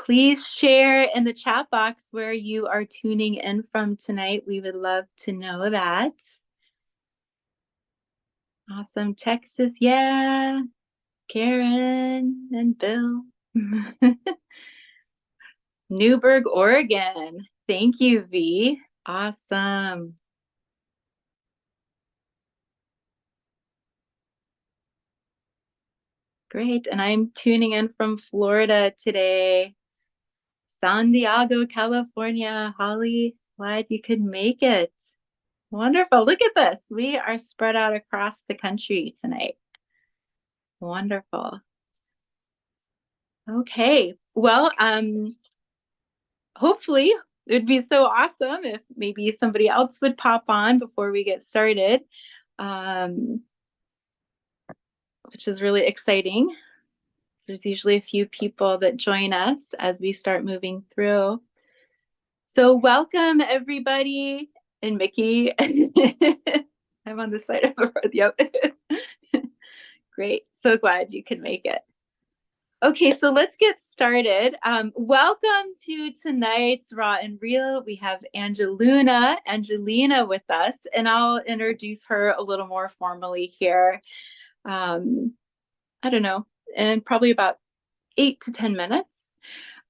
Please share in the chat box where you are tuning in from tonight. We would love to know that. Awesome. Texas. Yeah. Karen and Bill. Newberg, Oregon. Thank you, V. Awesome. Great. And I'm tuning in from Florida today. San Diego, California. Holly, glad you could make it. Wonderful. Look at this. We are spread out across the country tonight. Wonderful. Okay. Well, hopefully it would be so awesome if maybe somebody else would pop on before we get started, which is really exciting. There's usually a few people that join us as we start moving through. So welcome everybody. And Mickey, I'm on the side of the road. Yep. Great. So glad you could make it. Okay, so let's get started. Welcome to tonight's Raw and Real. We have Angeluna with us, and I'll introduce her a little more formally here. I don't know, in probably about 8 to 10 minutes.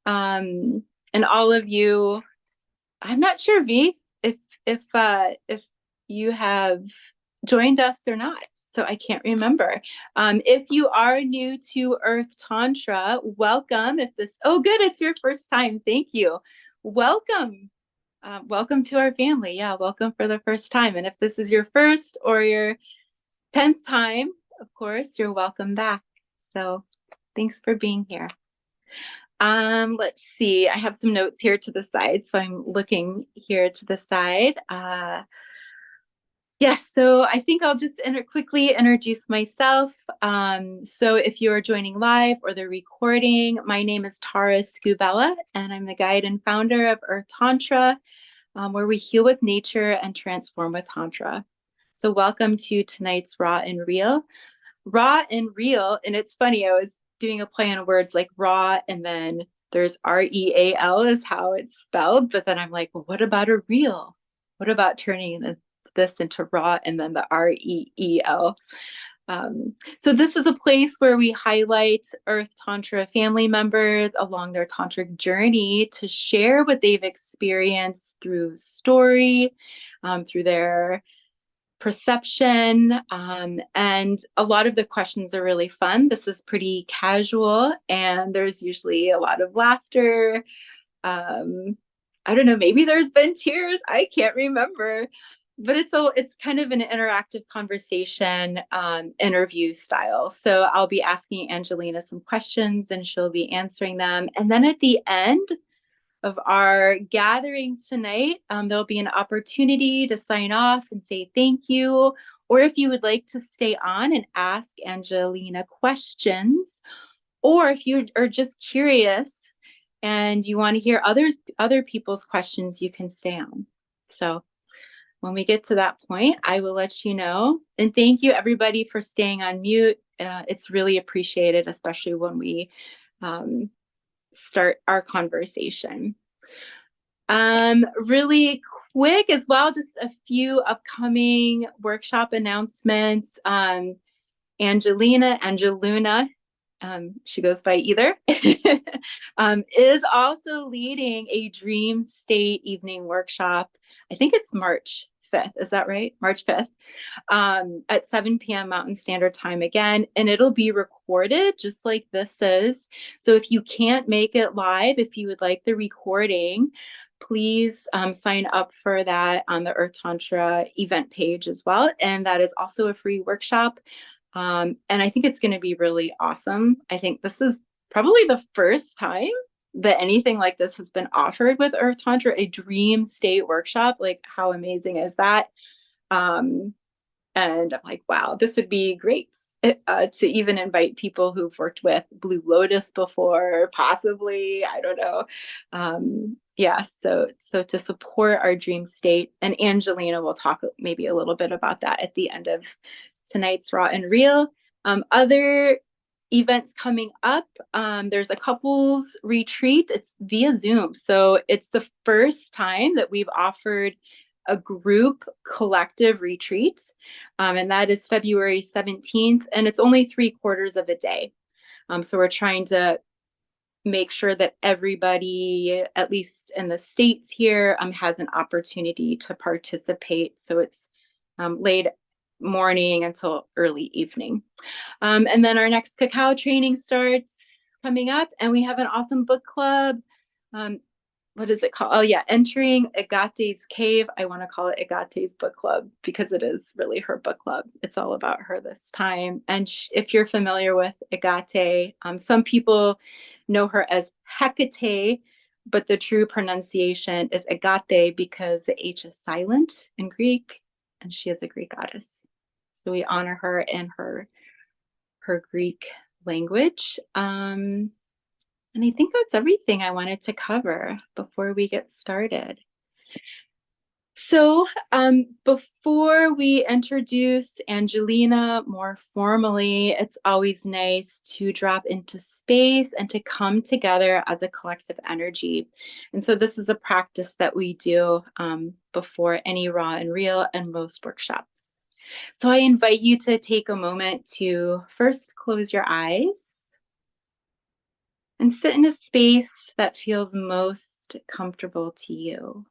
And all of you, I'm not sure, V, if you have joined us or not. So I can't remember. If you are new to Earth Tantra, welcome. Oh, good, it's your first time. Thank you. Welcome. Welcome to our family. Yeah, welcome for the first time. And if this is your first or your 10th time, of course, you're welcome back. So thanks for being here. Let's see. I have some notes here to the side, so I'm looking here to the side. Yes, so I think I'll just quickly introduce myself. So if you are joining live or the recording, my name is Tara Scubella, and I'm the guide and founder of Earth Tantra, where we heal with nature and transform with Tantra. So welcome to tonight's Raw and Real. Raw and Real, and it's funny, I was doing a play on words like raw, and then there's R-E-A-L is how it's spelled, but then I'm like, well, what about a real? What about turning this into raw and then the R-E-E-L? So this is a place where we highlight Earth Tantra family members along their tantric journey to share what they've experienced through story, through their perception, and a lot of the questions are really fun. This is pretty casual, and there's usually a lot of laughter. I don't know, maybe there's been tears. I can't remember, but it's kind of an interactive conversation, interview style. So I'll be asking Angeluna some questions, and she'll be answering them. And then at the end of our gathering tonight, there'll be an opportunity to sign off and say thank you, or if you would like to stay on and ask Angeluna questions, or if you are just curious and you want to hear other people's questions, you can stay on. So when we get to that point, I will let you know. And thank you everybody for staying on mute. It's really appreciated, especially when we start our conversation. Really quick as well, just a few upcoming workshop announcements. Angeluna, she goes by either, is also leading a dream state evening workshop. I think it's March 5th. Is that right? March 5th, at 7 p.m. Mountain Standard Time again, and it'll be recorded just like this is. So if you can't make it live, if you would like the recording, please sign up for that on the Earth Tantra event page as well. And that is also a free workshop. And I think it's going to be really awesome. I think this is probably the first time that anything like this has been offered with Earth Tantra, a dream state workshop. Like, how amazing is that? And I'm like, wow, this would be great to even invite people who've worked with Blue Lotus before, possibly, I don't know. Yeah, so to support our dream state, and Angeluna will talk maybe a little bit about that at the end of tonight's Raw and Real. Other events coming up. There's a couples retreat. It's via Zoom. So it's the first time that we've offered a group collective retreat. And that is February 17th. And it's only 3/4 of a day. So we're trying to make sure that everybody, at least in the States here, has an opportunity to participate. So it's late morning until early evening. And then our next cacao training starts coming up, and we have an awesome book club. Um, what is it called? Oh, yeah, Entering Agate's Cave. I want to call it Agate's Book Club because it is really her book club. It's all about her this time. And if you're familiar with Agate, some people know her as Hecate, but the true pronunciation is Agate because the H is silent in Greek, and she is a Greek goddess. So we honor her in her Greek language. And I think that's everything I wanted to cover before we get started. So before we introduce Angeluna more formally, it's always nice to drop into space and to come together as a collective energy. And so this is a practice that we do before any raw and real and most workshops. So I invite you to take a moment to first close your eyes and sit in a space that feels most comfortable to you.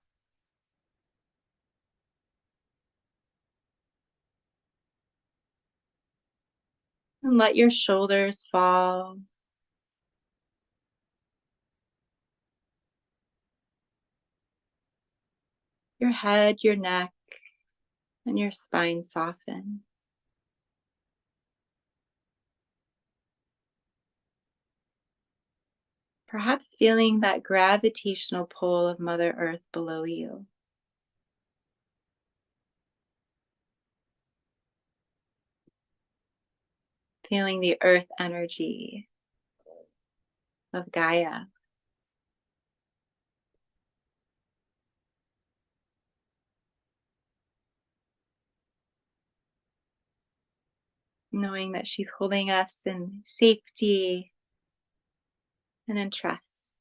And let your shoulders fall, your head, your neck, and your spine soften. Perhaps feeling that gravitational pull of Mother Earth below you. Feeling the earth energy of Gaia. Knowing that she's holding us in safety and in trust.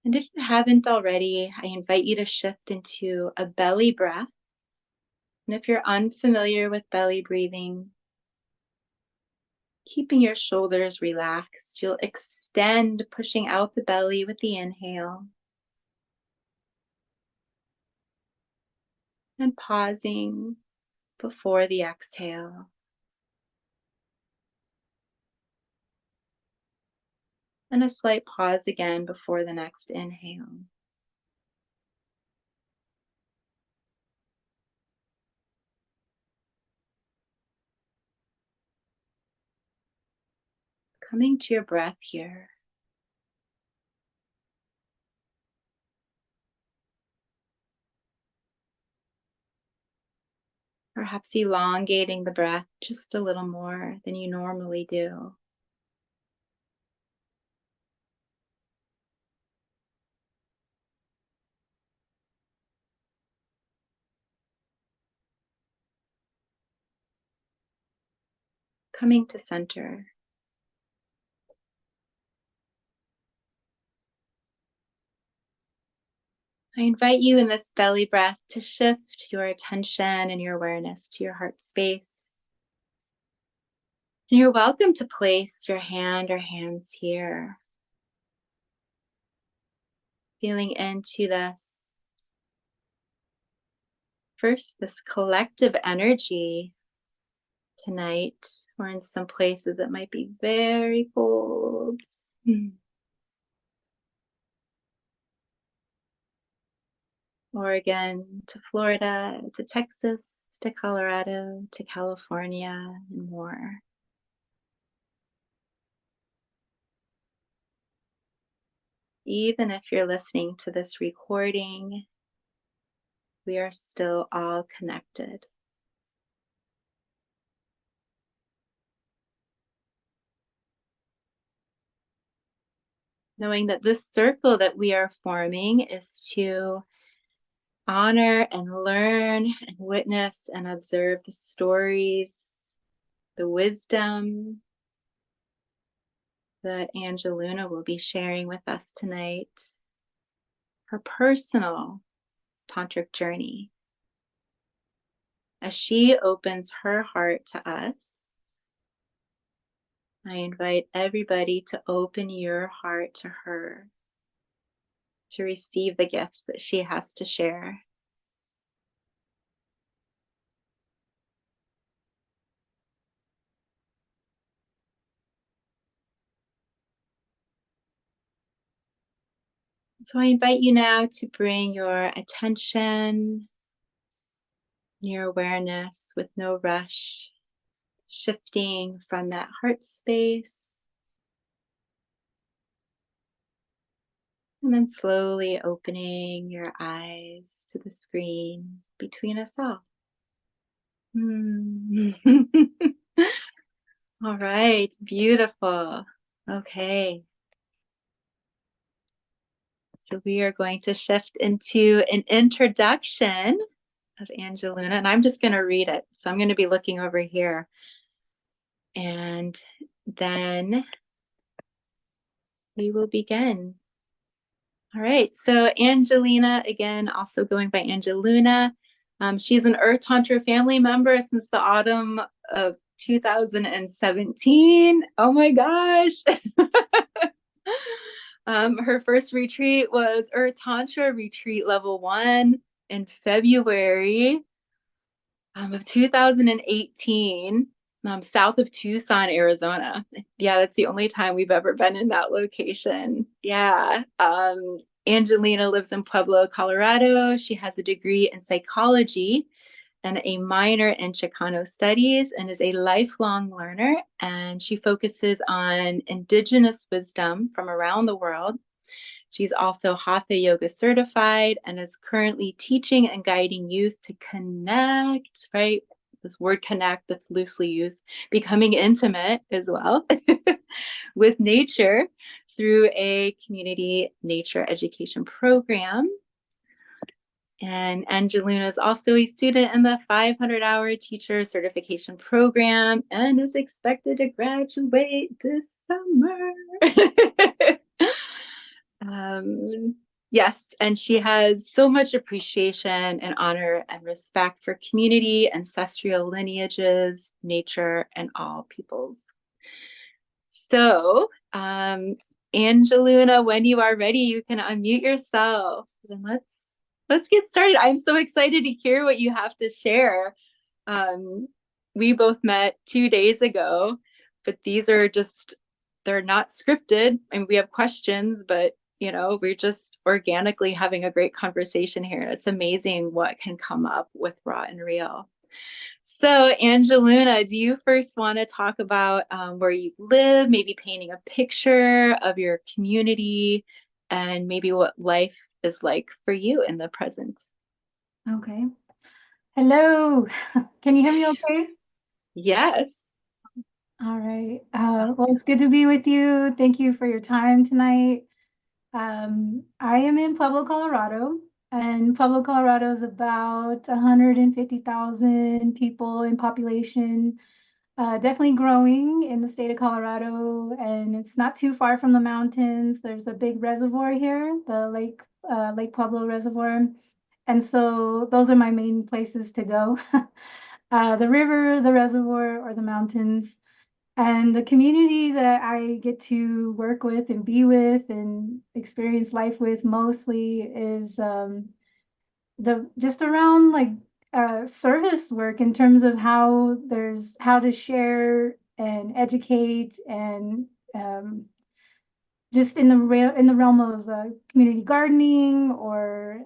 And if you haven't already, I invite you to shift into a belly breath. And if you're unfamiliar with belly breathing, keeping your shoulders relaxed, you'll extend, pushing out the belly with the inhale. And pausing before the exhale. And a slight pause again before the next inhale. Coming to your breath here. Perhaps elongating the breath just a little more than you normally do. Coming to center. I invite you in this belly breath to shift your attention and your awareness to your heart space. And you're welcome to place your hand or hands here. Feeling into this. First, this collective energy tonight, or in some places it might be very cold. Oregon to Florida to Texas to Colorado to California and more. Even if you're listening to this recording, we are still all connected. Knowing that this circle that we are forming is to honor and learn and witness and observe the stories, the wisdom that Angeluna will be sharing with us tonight, her personal tantric journey. As she opens her heart to us, I invite everybody to open your heart to her, to receive the gifts that she has to share. So I invite you now to bring your attention, your awareness with no rush, shifting from that heart space, and then slowly opening your eyes to the screen between us all. All right, beautiful. Okay. So we are going to shift into an introduction of Angeluna, and I'm just going to read it. So I'm going to be looking over here. And then we will begin. All right, so Angelina, again, also going by Angeluna. She's an Earth Tantra family member since the autumn of 2017. Oh my gosh. Her first retreat was Earth Tantra Retreat Level 1 in February of 2018, south of Tucson, Arizona. Yeah, that's the only time we've ever been in that location. Yeah. Angelina lives in Pueblo, Colorado. She has a degree in psychology and a minor in Chicano studies and is a lifelong learner. And she focuses on indigenous wisdom from around the world. She's also Hatha Yoga certified and is currently teaching and guiding youth to connect, right? This word connect that's loosely used, becoming intimate as well with nature through a community nature education program. And Angeluna is also a student in the 500-hour teacher certification program and is expected to graduate this summer. Yes, and she has so much appreciation and honor and respect for community, ancestral lineages, nature, and all peoples. So, Angeluna, when you are ready, you can unmute yourself. Then let's get started. I'm so excited to hear what you have to share. We both met 2 days ago, but these are just, they're not scripted. And we have questions, but we're just organically having a great conversation here. It's amazing what can come up with raw and real. So Angeluna, do you first want to talk about where you live, maybe painting a picture of your community and maybe what life is like for you in the present? Okay. Hello. Can you hear me okay? Yes. All right. Well, it's good to be with you. Thank you for your time tonight. I am in Pueblo, Colorado, and Pueblo, Colorado is about 150,000 people in population. Definitely growing in the state of Colorado, and it's not too far from the mountains. There's a big reservoir here, the Lake Pueblo Reservoir, and so those are my main places to go. The river, the reservoir, or the mountains. And the community that I get to work with and be with and experience life with mostly is the just around like service work in terms of how to share and educate and just in the realm of community gardening, or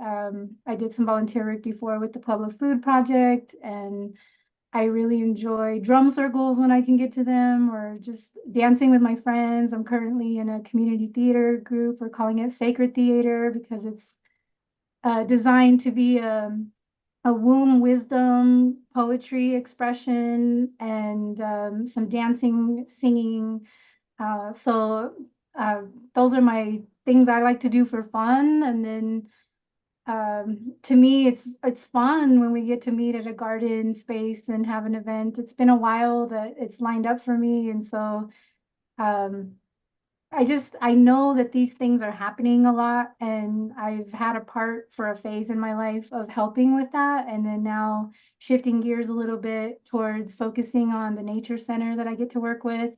I did some volunteer work before with the Pueblo Food Project, and I really enjoy drum circles when I can get to them, or just dancing with my friends. I'm currently in a community theater group. We're calling it Sacred Theater because it's designed to be a womb wisdom poetry expression and some dancing, singing. So those are my things I like to do for fun. And then To me, it's fun when we get to meet at a garden space and have an event. It's been a while that it's lined up for me, and so um, I know that these things are happening a lot, and I've had a part for a phase in my life of helping with that, and then now shifting gears a little bit towards focusing on the nature center that I get to work with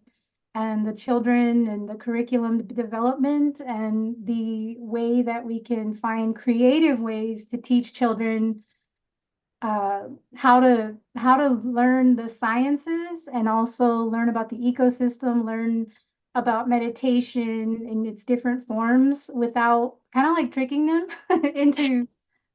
and the children and the curriculum development and the way that we can find creative ways to teach children how to learn the sciences and also learn about the ecosystem, learn about meditation in its different forms without kind of like tricking them into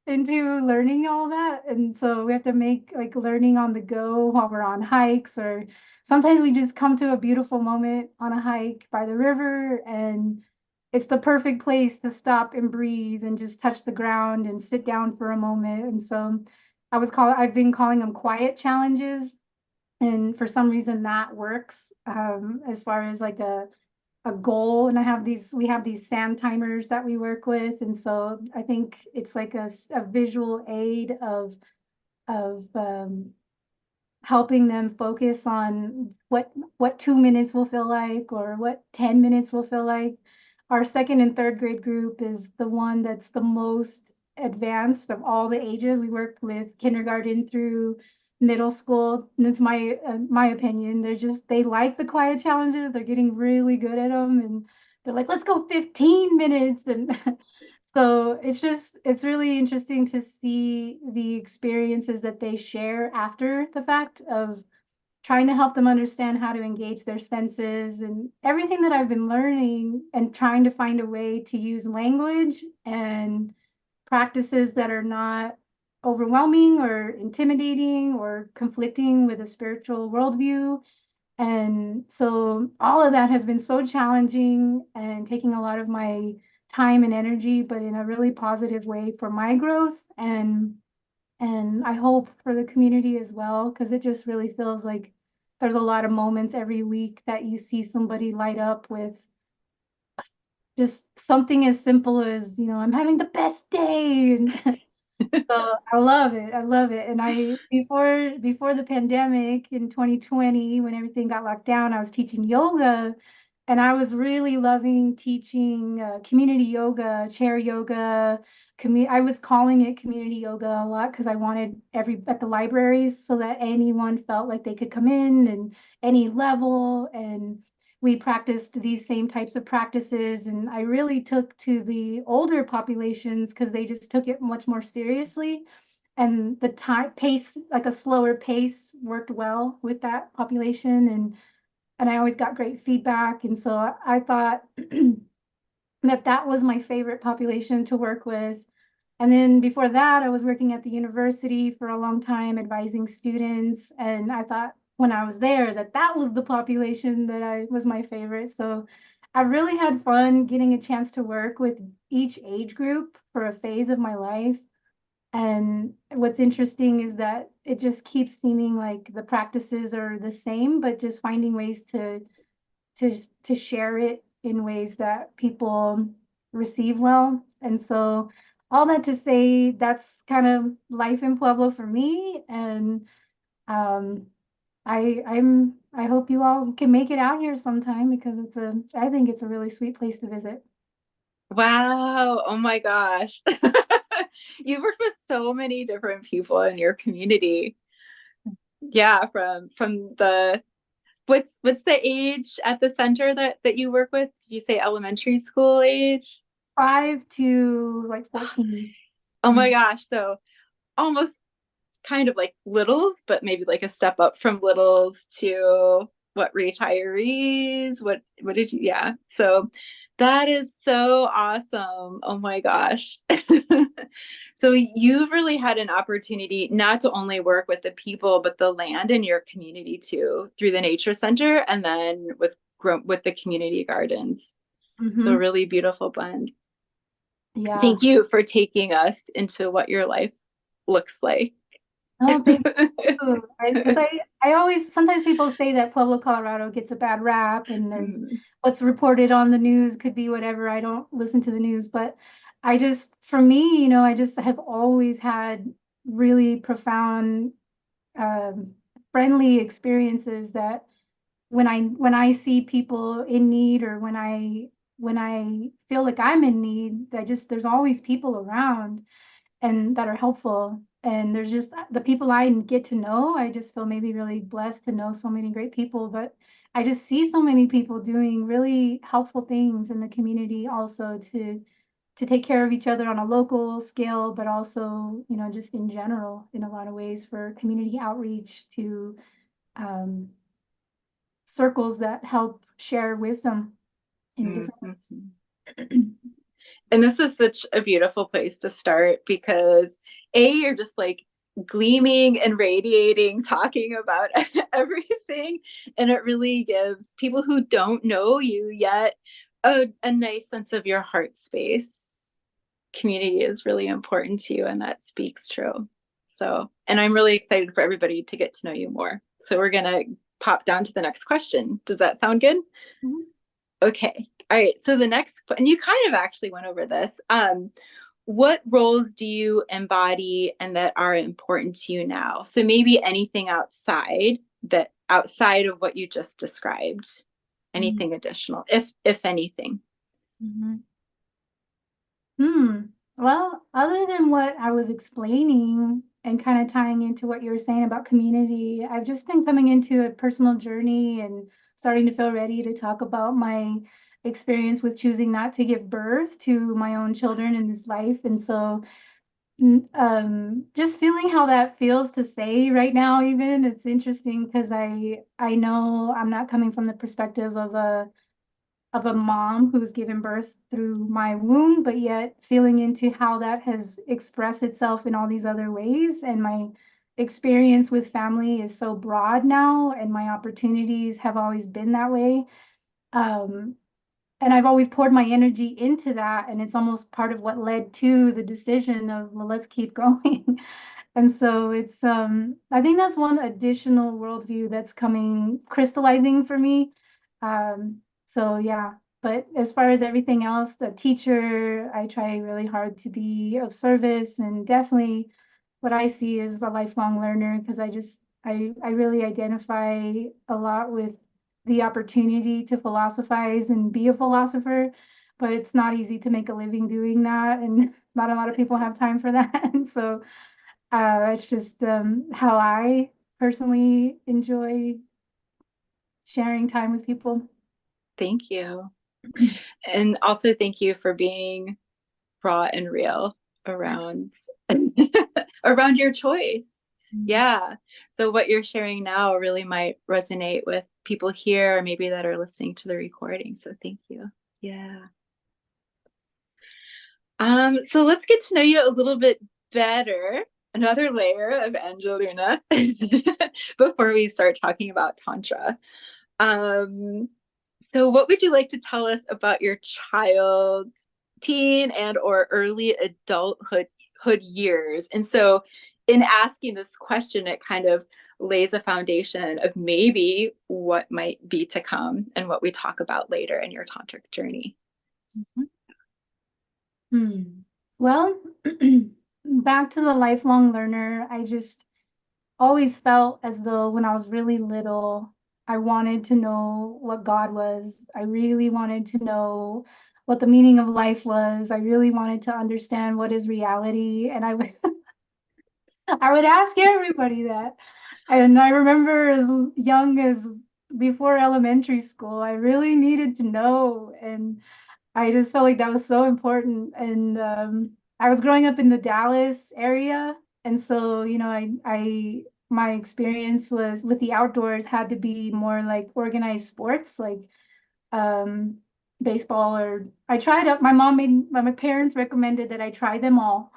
learning all that. And so we have to make like learning on the go while we're on hikes, or sometimes we just come to a beautiful moment on a hike by the river and it's the perfect place to stop and breathe and just touch the ground and sit down for a moment. And so I've been calling them quiet challenges. And for some reason that works as far as like a goal. And we have these sand timers that we work with. And so I think it's like a visual aid of helping them focus on what 2 minutes will feel like or what 10 minutes will feel like. Our second and third grade group is the one that's the most advanced of all the ages. We work with kindergarten through middle school. And it's my opinion. They like the quiet challenges. They're getting really good at them, and they're like, let's go 15 minutes. And so it's really interesting to see the experiences that they share after the fact of trying to help them understand how to engage their senses and everything that I've been learning and trying to find a way to use language and practices that are not overwhelming or intimidating or conflicting with a spiritual worldview. And so all of that has been so challenging and taking a lot of my time and energy, but in a really positive way for my growth and I hope for the community as well, because it just really feels like there's a lot of moments every week that you see somebody light up with just something as simple as, I'm having the best day. And so I love it. I love it. And before the pandemic in 2020, when everything got locked down, I was teaching yoga, and I was really loving teaching community yoga, chair yoga. I was calling it community yoga a lot because I wanted at the libraries so that anyone felt like they could come in and any level, and we practiced these same types of practices. And I really took to the older populations because they just took it much more seriously. And the time pace, like a slower pace, worked well with that population. And I always got great feedback. And so I thought that was my favorite population to work with. And then before that, I was working at the university for a long time, advising students. And I thought when I was there that was the population that I was my favorite. So I really had fun getting a chance to work with each age group for a phase of my life. And what's interesting is that it just keeps seeming like the practices are the same, but just finding ways to share it in ways that people receive well. And so all that to say, that's kind of life in Pueblo for me. And um, I hope you all can make it out here sometime because I think it's a really sweet place to visit. Wow. Oh my gosh. You work with so many different people in your community. Yeah, from the what's the age at the center that you work with? Did you say elementary school age? 5 to like 14. Oh my Mhm. gosh. So almost kind of like littles, but maybe like a step up from littles to what retirees? What did you yeah. So that is so awesome. Oh my gosh. So you've really had an opportunity not to only work with the people, but the land in your community too, through the nature center and then with the community gardens. So Mhm. really beautiful blend. Yeah. Thank you for taking us into what your life looks like. Oh, thank you. Because I always, sometimes people say that Pueblo, Colorado gets a bad rap and there's what's reported on the news could be whatever. I don't listen to the news, but I just, for me, I just have always had really profound, um, friendly experiences that when I see people in need, or when I feel like I'm in need, there's always people around and that are helpful. And there's just the people I get to know. I just feel maybe really blessed to know so many great people, but I just see so many people doing really helpful things in the community also to take care of each other on a local scale, but also, just in general, in a lot of ways for community outreach to um, circles that help share wisdom in different Mhm. ways. And this is such a beautiful place to start because you're just like gleaming and radiating, talking about everything. And it really gives people who don't know you yet a nice sense of your heart space. Community is really important to you, and that speaks true. So, and I'm really excited for everybody to get to know you more. So, we're going to pop down to the next question. Does that sound good? Mhm. Okay. All right. So the next, and you kind of actually went over this. What roles do you embody and that are important to you now? So maybe anything outside of what you just described, anything additional, if anything. Mhm. Hmm. Well, other than what I was explaining and kind of tying into what you were saying about community, I've just been coming into a personal journey and starting to feel ready to talk about my experience with choosing not to give birth to my own children in this life. And so, just feeling how that feels to say right now, even it's interesting because I know I'm not coming from the perspective of a mom who's given birth through my womb, but yet feeling into how that has expressed itself in all these other ways. And my experience with family is so broad now, and my opportunities have always been that way. Um, and I've always poured my energy into that. And it's almost part of what led to the decision of, well, let's keep going. And so I think that's one additional worldview that's coming crystallizing for me. So yeah, but as far as everything else, the teacher, I try really hard to be of service, and definitely what I see is a lifelong learner, because I really identify a lot with the opportunity to philosophize and be a philosopher, but it's not easy to make a living doing that, and not a lot of people have time for that. And so that's just how I personally enjoy sharing time with people. Thank you. And also thank you for being raw and real around around your choice. Yeah. So what you're sharing now really might resonate with people here, or maybe that are listening to the recording. So thank you. Yeah. So let's get to know you a little bit better. Another layer of Angeluna before we start talking about Tantra. Um, so what would you like to tell us about your child's teen and or early adulthood years? And so in asking this question, it kind of lays a foundation of maybe what might be to come and what we talk about later in your tantric journey. Hmm. Well, back to the lifelong learner, I just always felt as though when I was really little, I wanted to know what God was. I really wanted to know what the meaning of life was. I really wanted to understand what is reality. And I would I would ask everybody that. And I remember as young as before elementary school, I really needed to know. And I just felt like that was so important. And I was growing up in the Dallas area. And so, my experience was with the outdoors had to be more like organized sports, like um, baseball, or I tried up. My parents recommended that I try them all.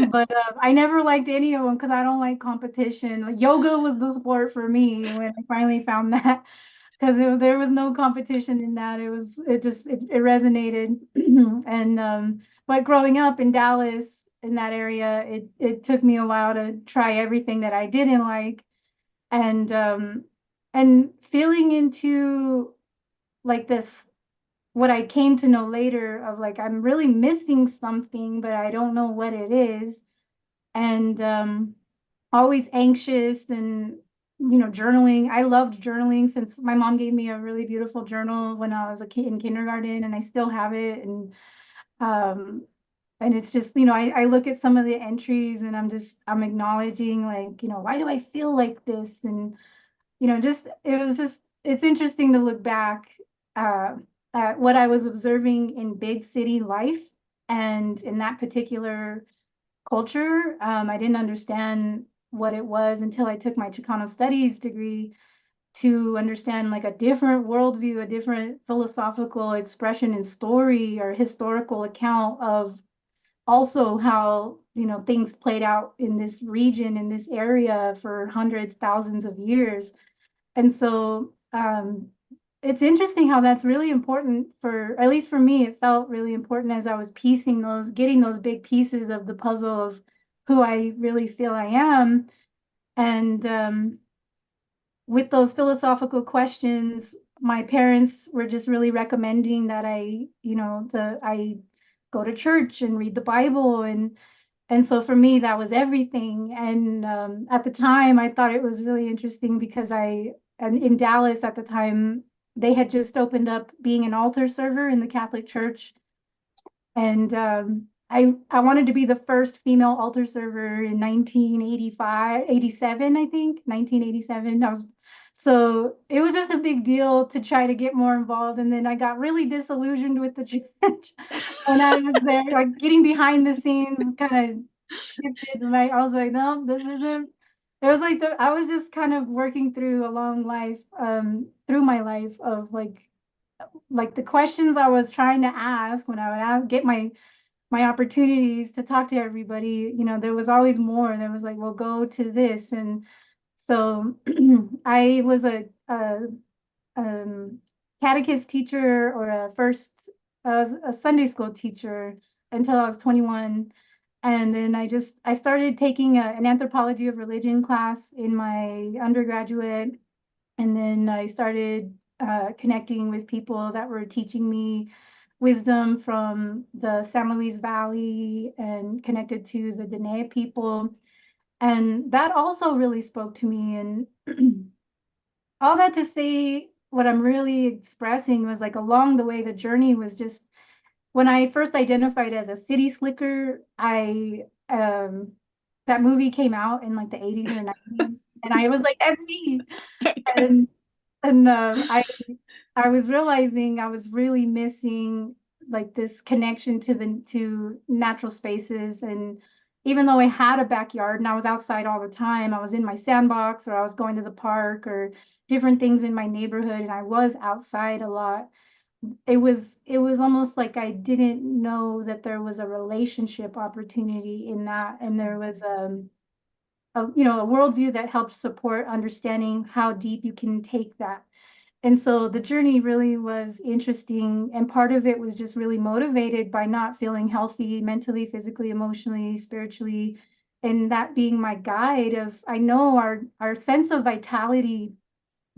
But I never liked any of them because I don't like competition. Like, yoga was the sport for me when I finally found that, because there was no competition in that. It resonated. And but growing up in Dallas, in that area, it took me a while to try everything that I didn't like, and feeling into like this what I came to know later of like, I'm really missing something, but I don't know what it is. And always anxious and, journaling. I loved journaling since my mom gave me a really beautiful journal when I was a kid in kindergarten, and I still have it. Um, and it's just, I look at some of the entries and I'm acknowledging like, why do I feel like this? And, it's interesting to look back uh, at what I was observing in big city life. And in that particular culture, I didn't understand what it was until I took my Chicano studies degree to understand like a different worldview, a different philosophical expression and story or historical account of also how things played out in this region, in this area for hundreds, thousands of years. And so it's interesting how that's really important for, at least for me, it felt really important as I was piecing those, getting those big pieces of the puzzle of who I really feel I am. And with those philosophical questions, my parents were just really recommending that I go to church and read the Bible. And so for me, that was everything. And at the time, I thought it was really interesting because and in Dallas at the time, they had just opened up being an altar server in the Catholic Church. And I wanted to be the first female altar server in 1985, 87, I think, 1987. So it was just a big deal to try to get more involved. And then I got really disillusioned with the church when I was there, like getting behind the scenes kind of shifted. I was like, no, this isn't. It was like I was just kind of working through a long life, through my life of like the questions I was trying to ask when I would get my opportunities to talk to everybody, there was always more. There was like, well, go to this. And so I was a um, catechist teacher or I was a Sunday school teacher until I was 21. And then I started taking an anthropology of religion class in my undergraduate. And then I started connecting with people that were teaching me wisdom from the San Luis Valley and connected to the Dene people. And that also really spoke to me. And all that to say, what I'm really expressing was like along the way, the journey was just when I first identified as a city slicker, that movie came out in like the 80s or 90s. And I was like, that's me. And I was realizing I was really missing like this connection to natural spaces. And even though I had a backyard and I was outside all the time, I was in my sandbox or I was going to the park or different things in my neighborhood, and I was outside a lot. It was almost like I didn't know that there was a relationship opportunity in that, and there was a worldview that helped support understanding how deep you can take that. And so the journey really was interesting. And part of it was just really motivated by not feeling healthy mentally, physically, emotionally, spiritually. And that being my guide of, I know our sense of vitality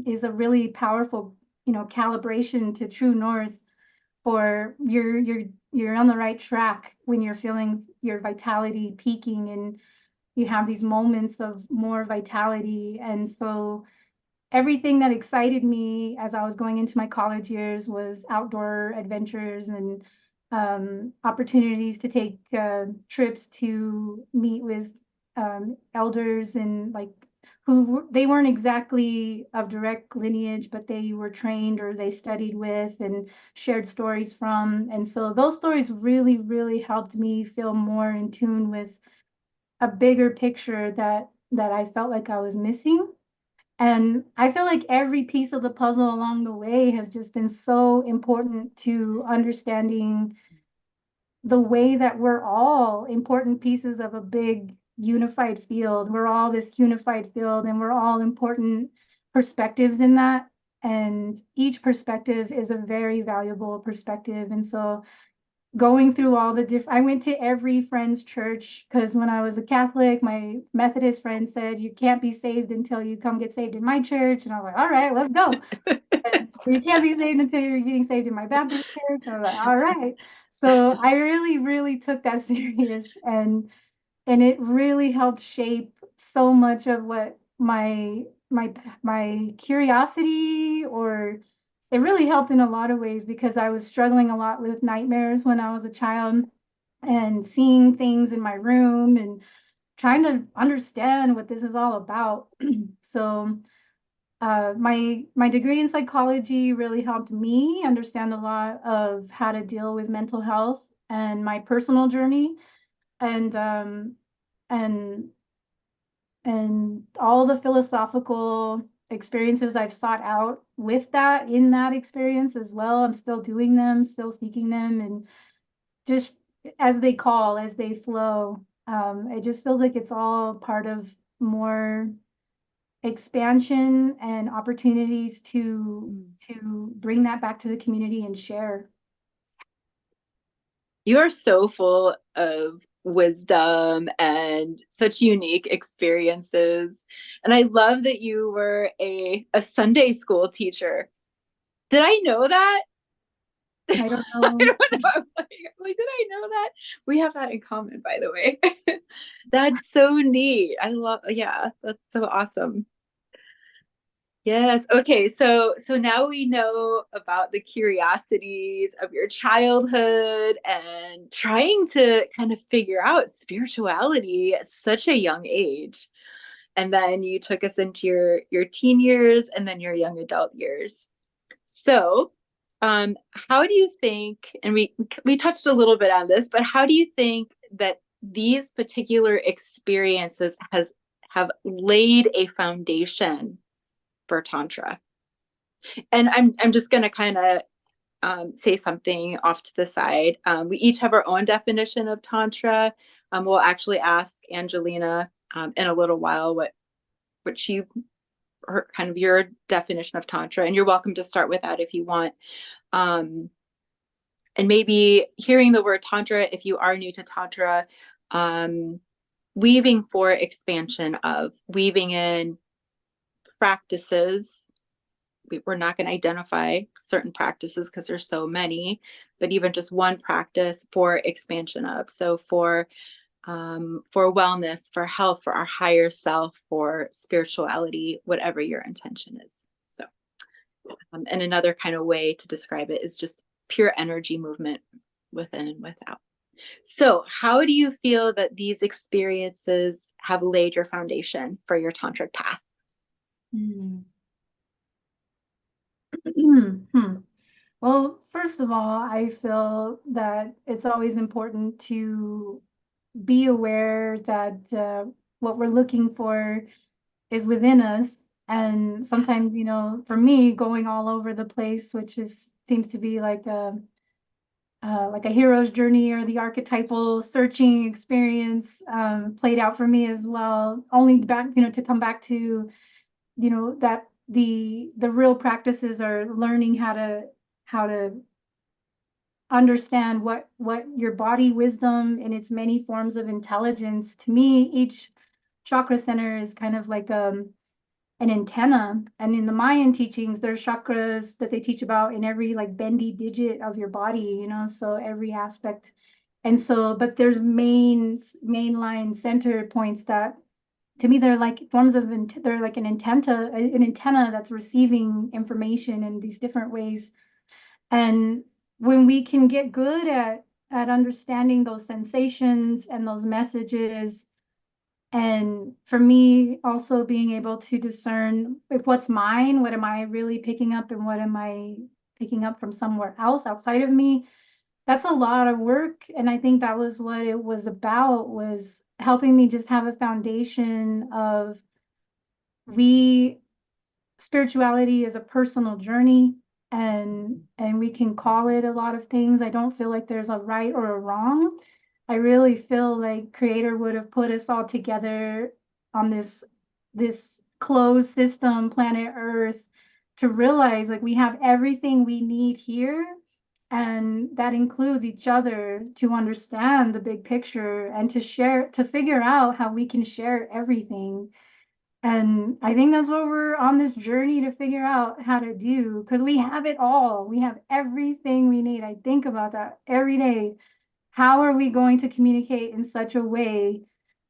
is a really powerful, calibration to true north for you're on the right track when you're feeling your vitality peaking and you have these moments of more vitality. And so everything that excited me as I was going into my college years was outdoor adventures and opportunities to take trips to meet with elders and like they weren't exactly of direct lineage, but they were trained or they studied with and shared stories from. And so those stories really, really helped me feel more in tune with a bigger picture that I felt like I was missing. And I feel like every piece of the puzzle along the way has just been so important to understanding the way that we're all important pieces of a big unified field. We're all this unified field and we're all important perspectives in that. And each perspective is a very valuable perspective. And so going through all the different, I went to every friend's church because when I was a Catholic, my Methodist friend said, you can't be saved until you come get saved in my church. And I was like, all right, let's go. And you can't be saved until you're getting saved in my Baptist church. I was like, all right. So I really, really took that serious, and it really helped shape so much of what my curiosity, or it really helped in a lot of ways because I was struggling a lot with nightmares when I was a child and seeing things in my room and trying to understand what this is all about. So my degree in psychology really helped me understand a lot of how to deal with mental health and my personal journey, and and and all the philosophical experiences I've sought out with that in that experience as well. I'm still doing them, still seeking them, and just as they call, as they flow. It just feels like it's all part of more expansion and opportunities to bring that back to the community and share. You are so full of wisdom and such unique experiences. And I love that you were a Sunday school teacher. Did I know that? I don't I know. don't know. I'm like, did I know that? We have that in common, by the way. That's so neat. I love, yeah, that's so awesome. Yes. Okay. So now we know about the curiosities of your childhood and trying to kind of figure out spirituality at such a young age. And then you took us into your teen years and then your young adult years. So, how do you think, and we touched a little bit on this, but how do you think that these particular experiences have laid a foundation for Tantra? And I'm just going to kind of say something off to the side. We each have our own definition of Tantra. We'll actually ask Angeluna in a little while what she her kind of your definition of Tantra, and you're welcome to start with that if you want. Um, and maybe hearing the word Tantra, if you are new to Tantra, um, weaving for expansion of weaving in practices. We're not going to identify certain practices because there's so many, but even just one practice for expansion of. So for wellness, for health, for our higher self, for spirituality, whatever your intention is. So, and another kind of way to describe it is just pure energy movement within and without. So, how do you feel that these experiences have laid your foundation for your tantric path? Hmm. Hmm. Well, first of all, I feel that it's always important to be aware that what we're looking for is within us. And sometimes, for me, going all over the place, which is seems to be like a hero's journey or the archetypal searching experience, played out for me as well. Only back, to come back to, that the real practices are learning how to understand what your body wisdom in its many forms of intelligence. To me, each chakra center is kind of like an antenna. And in the Mayan teachings, there's chakras that they teach about in every like bendy digit of your body, so every aspect. And so, but there's mainline center points that to me they're like forms of they're like an antenna that's receiving information in these different ways. And when we can get good at understanding those sensations and those messages, and for me also being able to discern if what's mine, what am I really picking up, and what am I picking up from somewhere else outside of me, that's a lot of work. And I think that was what it was about, was helping me just have a foundation of we spirituality is a personal journey, and we can call it a lot of things. I don't feel like there's a right or a wrong. I really feel like creator would have put us all together on this closed system, planet Earth, to realize like we have everything we need here, And that includes each other to understand the big picture and to share, to figure out how we can share everything. And I think that's what we're on this journey to figure out how to do, because we have it all. We have everything we need. I think about that every day. How are we going to communicate in such a way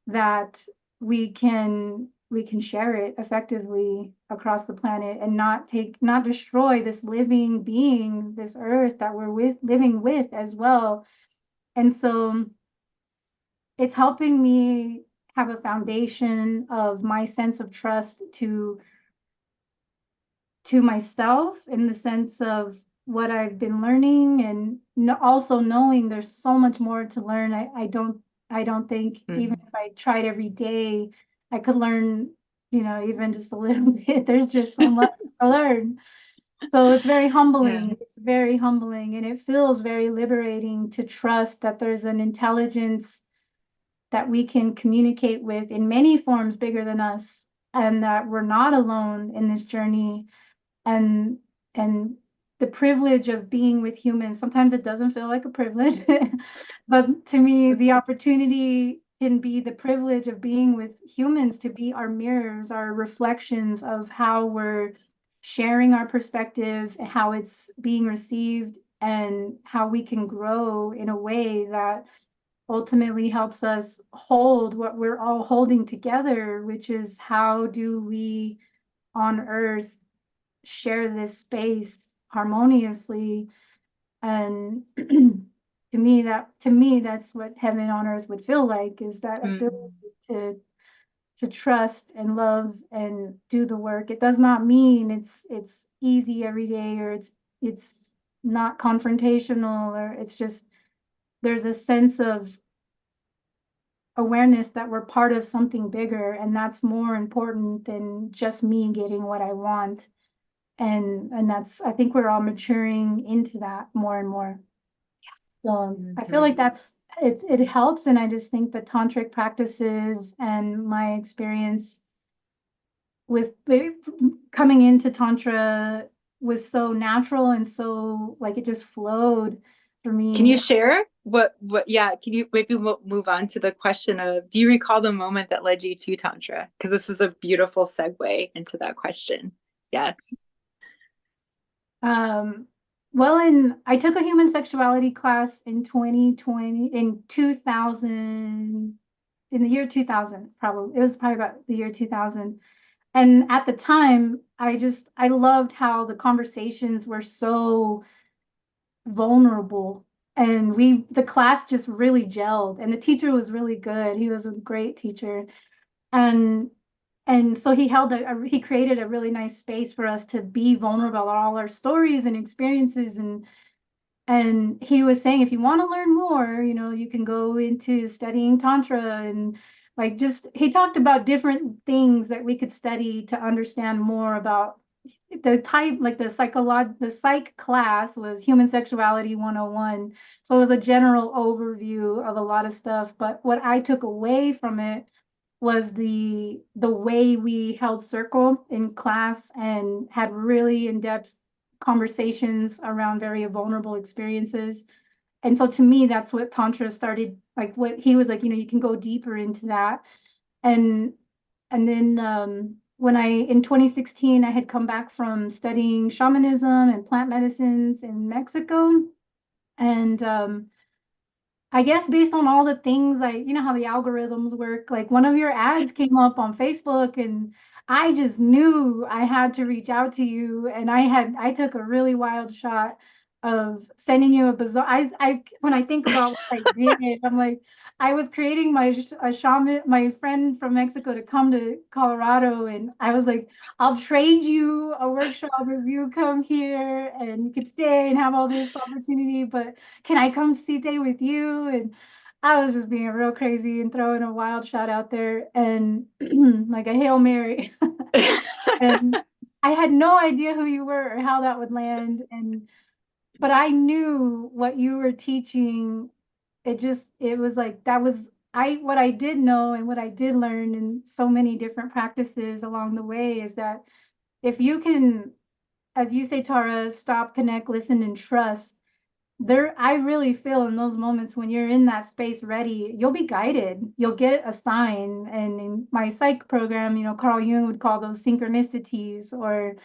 that we can share it effectively across the planet and not destroy this living being, this earth that we're living with as well. And so it's helping me have a foundation of my sense of trust to myself, in the sense of what I've been learning, and also knowing there's so much more to learn. I don't think even Mm. if I tried every day, I could learn, even just a little bit. There's just so much to learn. So it's very Yeah. humbling. It's very humbling, and it feels very liberating to trust that there's an intelligence that we can communicate with in many forms bigger than us, and that we're not alone in this journey. And and the privilege of being with humans, sometimes it doesn't feel like a privilege, but to me the opportunity can be the privilege of being with humans, to be our mirrors, our reflections of how we're sharing our perspective and how it's being received, and how we can grow in a way that ultimately helps us hold what we're all holding together, which is how do we on earth share this space harmoniously. And to me that's what heaven on earth would feel like, is that ability Mm. to trust and love and do the work. It does not mean it's easy every day, or it's not confrontational, or it's just there's a sense of awareness that we're part of something bigger, and that's more important than just me getting what I want. And that's, I think we're all maturing into that more and more. So I feel like Mhm. it helps. And I just think the tantric practices and my experience with coming into tantra was so natural, and so like it just flowed for Can you me. share yeah, can you maybe move on to the question of, do you recall the moment that led you to Tantra? Because this is a beautiful segue into that question. Yes. Um, well, I took a human sexuality class in 2020, in 2000, in the year 2000, probably. It was probably about the year 2000. And at the time, I loved how the conversations were so vulnerable. And the class just really gelled, and the teacher was really good. He was a great teacher. And so he created a really nice space for us to be vulnerable about all our stories and experiences. And he was saying, if you want to learn more, you can go into studying Tantra. And like, just, he talked about different things that we could study to understand more about the type, like the psych class was Human Sexuality 101. So it was a general overview of a lot of stuff. But what I took away from it was the way we held circle in class and had really in-depth conversations around very vulnerable experiences. And so to me, that's what Tantra started, like what he was like, you can go deeper into that. And then when in 2016, I had come back from studying shamanism and plant medicines in Mexico. And I guess based on all the things, like, how the algorithms work, like one of your ads came up on Facebook, and I just knew I had to reach out to you. And I took a really wild shot of sending you a bizarre, when I think about what I did, I'm like, I was creating a shaman, my friend from Mexico, to come to Colorado. And I was like, I'll trade you a workshop if you come here and you could stay and have all this opportunity, but can I come stay with you? And I was just being real crazy and throwing a wild shot out there, and like a Hail Mary. And I had no idea who you were or how that would land. But I knew what you were teaching. It was like, that was, what I did know and what I did learn in so many different practices along the way, is that if you can, as you say, Tara, stop, connect, listen, and trust, I really feel in those moments when you're in that space ready, you'll be guided. You'll get a sign. And in my psych program, Carl Jung would call those synchronicities or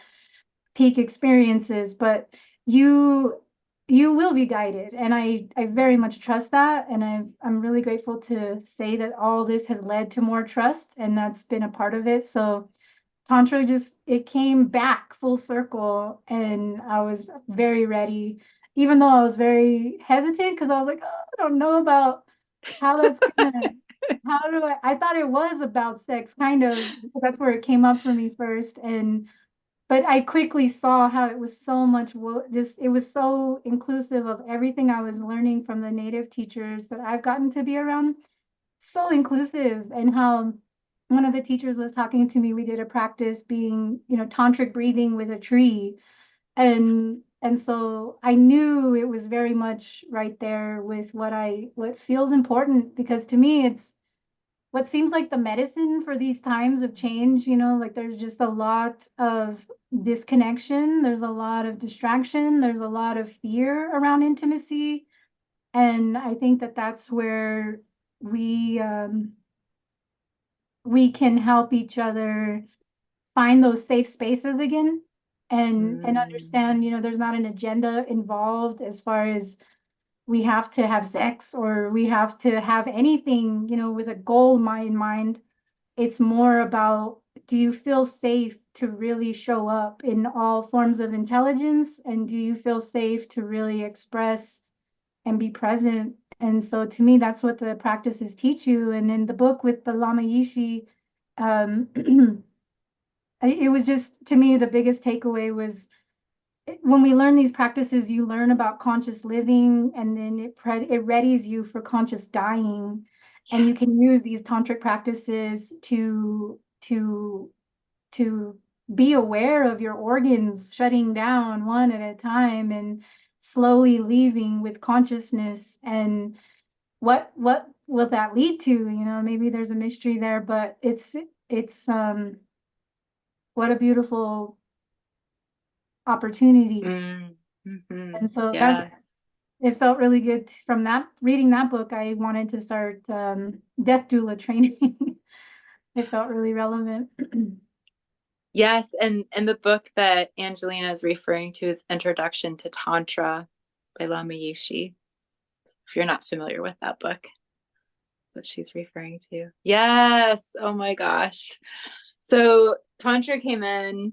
peak experiences, but you you will be guided. And I very much trust that. And I'm really grateful to say that all this has led to more trust, and that's been a part of it. So Tantra just it came back full circle, and I was very ready, even though I was very hesitant because I was like, oh, I don't know about how that's gonna, how do I thought it was about sex, kind of, because that's where it came up for me first. And but I quickly saw how it was so much just it was so inclusive of everything I was learning from the native teachers that I've gotten to be around, so inclusive. And how one of the teachers was talking to me, we did a practice being, tantric breathing with a tree. And so I knew it was very much right there with what feels important, because to me it's what seems like the medicine for these times of change. Like there's just a lot of disconnection, there's a lot of distraction, there's a lot of fear around intimacy. And I think that that's where we um, we can help each other find those safe spaces again, and Mm, understand, there's not an agenda involved as far as we have to have sex or we have to have anything, with a goal in mind. It's more about, do you feel safe to really show up in all forms of intelligence, and do you feel safe to really express and be present? And so to me, that's what the practices teach you. And in the book with the Lama Yishi, um, it was just, to me, the biggest takeaway was, when we learn these practices, you learn about conscious living, and then it readies you for conscious dying. And yeah. you can use these tantric practices to be aware of your organs shutting down one at a time, and slowly leaving with consciousness. And what will that lead to? Maybe there's a mystery there, but it's what a beautiful opportunity. Mm, hmm. And so that's Yeah. it felt really good from that reading that book. I wanted to start death doula training. It felt really relevant. Yes, and the book that Angelina is referring to is Introduction to Tantra by Lama Yishi. If you're not familiar with that book, that's what she's referring to. Yes. Oh my gosh. So Tantra came in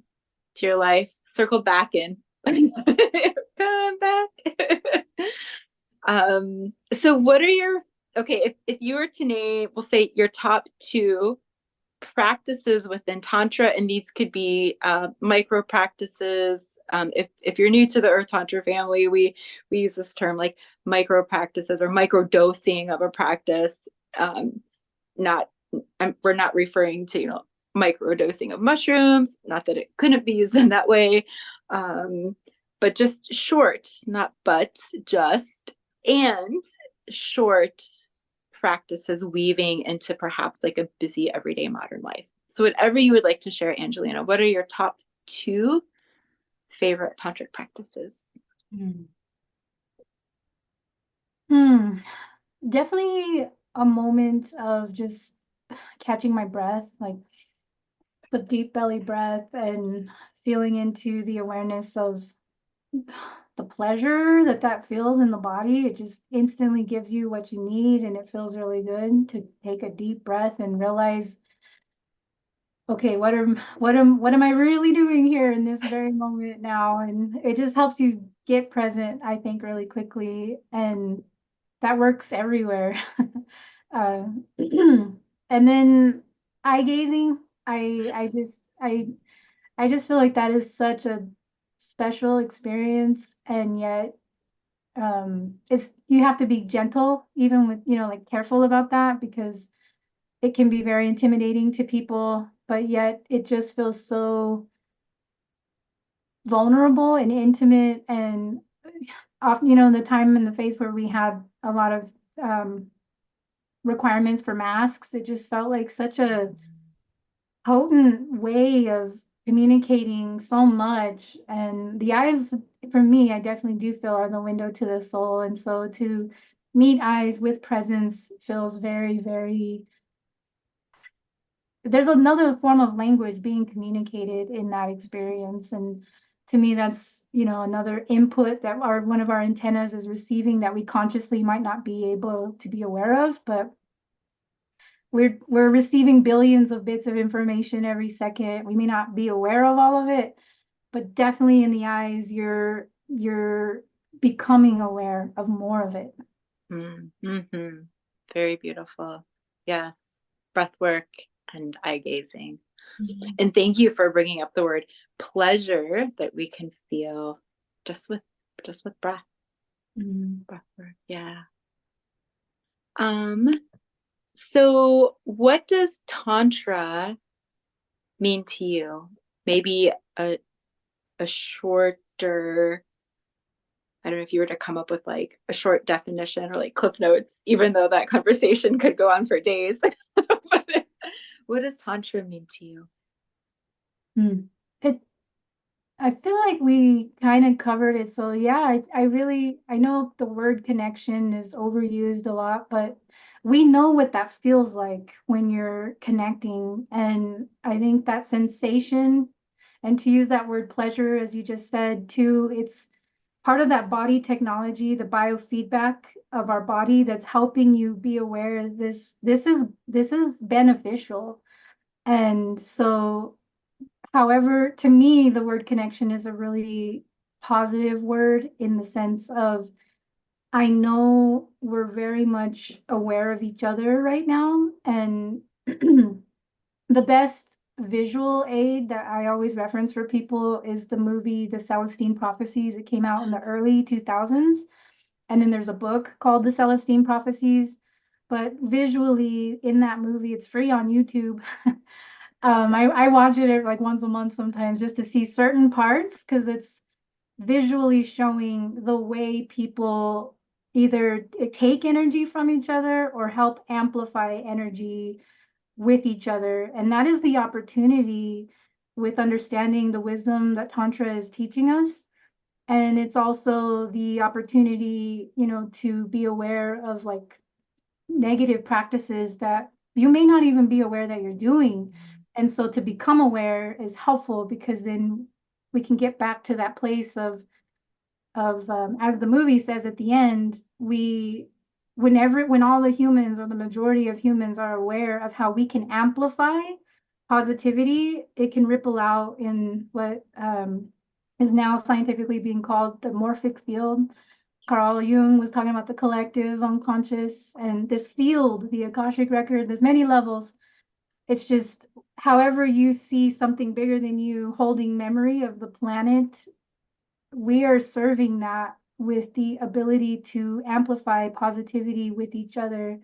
to your life, circled back in. Come back. So what are your okay, if you were to name, we'll say your top two practices within Tantra, and these could be micro practices. If you're new to the Earth Tantra family, we use this term like micro practices or micro dosing of a practice. Not we're not referring to micro dosing of mushrooms. Not that it couldn't be used in that way, but just short, not but just and short practices weaving into perhaps like a busy everyday modern life. So, whatever you would like to share, Angelina, what are your top two favorite tantric practices? Hmm. Hmm. Definitely a moment of just catching my breath, like the deep belly breath, and feeling into the awareness of the pleasure that that feels in the body. It just instantly gives you what you need, and it feels really good to take a deep breath and realize, okay, what am I really doing here in this very moment now? And it just helps you get present, I think, really quickly, and that works everywhere. uh, and then eye gazing, I just feel like that is such a special experience, and yet it's you have to be gentle, even with, like, careful about that, because it can be very intimidating to people, but yet it just feels so vulnerable and intimate. And often, the time in the phase where we had a lot of um, requirements for masks, it just felt like such a potent way of communicating so much. And the eyes, for me, I definitely do feel are the window to the soul. And so to meet eyes with presence feels very, very, there's another form of language being communicated in that experience. And to me, that's, another input that one of our antennas is receiving that we consciously might not be able to be aware of, but we're receiving billions of bits of information every second. We may not be aware of all of it, but definitely in the eyes, you're becoming aware of more of it. Mm-hmm. Very beautiful. Yes. Breath work and eye gazing. Mhm. And thank you for bringing up the word pleasure that we can feel just with breath. Mhm. Breath work. Yeah. Um, so what does Tantra mean to you? Maybe a shorter, I don't know if you were to come up with like a short definition or like clip notes, even though that conversation could go on for days. But what does Tantra mean to you? Mm. It, I feel like we kind of covered it. So yeah, I know the word connection is overused a lot, but we know what that feels like when you're connecting. And I think that sensation, and to use that word pleasure, as you just said too, it's part of that body technology, the biofeedback of our body that's helping you be aware this is beneficial. And so, however, to me, the word connection is a really positive word in the sense of I know we're very much aware of each other right now. And the best visual aid that I always reference for people is the movie The Celestine Prophecies. It came out in the early 2000s. And then there's a book called The Celestine Prophecies. But visually in that movie, it's free on YouTube. I watch it like once a month sometimes just to see certain parts because it's visually showing the way people either take energy from each other or help amplify energy with each other. And that is the opportunity with understanding the wisdom that Tantra is teaching us. And it's also the opportunity, to be aware of like negative practices that you may not even be aware that you're doing. And so to become aware is helpful because then we can get back to that place of as the movie says at the end, when all the humans or the majority of humans are aware of how we can amplify positivity, it can ripple out in what is now scientifically being called the morphic field. Carl Jung was talking about the collective unconscious and this field, the Akashic record, there's many levels. It's just however you see something bigger than you holding memory of the planet, we are serving that with the ability to amplify positivity with each other.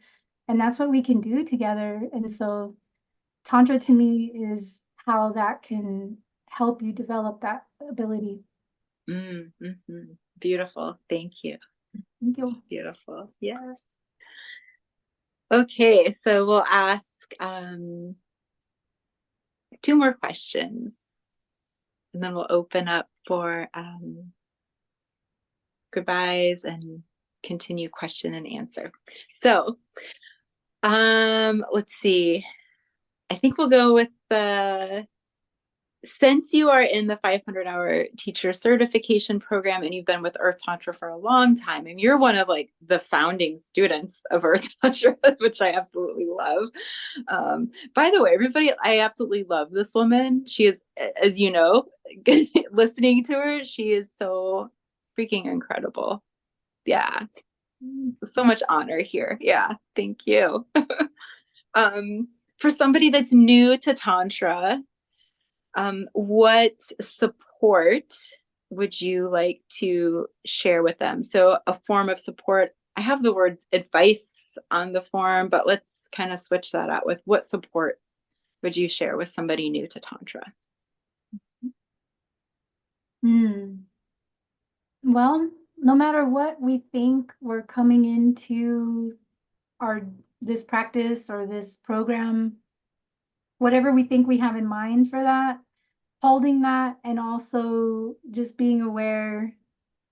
And that's what we can do together. And so Tantra to me is how that can help you develop that ability. Mm-hmm. Beautiful. Thank you. Thank you. Beautiful. Yes. Okay, so we'll ask two more questions and then we'll open up for goodbyes and continue question and answer. So, let's see. I think we'll go with the since you are in the 500-hour teacher certification program and you've been with Earth Tantra for a long time, and you're one of like the founding students of Earth Tantra, which I absolutely love. By the way, everybody, I absolutely love this woman. She is, as you know, listening to her, she is so freaking incredible. Yeah, so much honor here. Yeah, thank you. um, for somebody that's new to Tantra, what support would you like to share with them? So, a form of support, I have the word advice on the form, but let's kind of switch that out with what support would you share with somebody new to Tantra? Hmm. Well, no matter what we think we're coming into our this practice or this program, whatever we think we have in mind for that, holding that and also just being aware.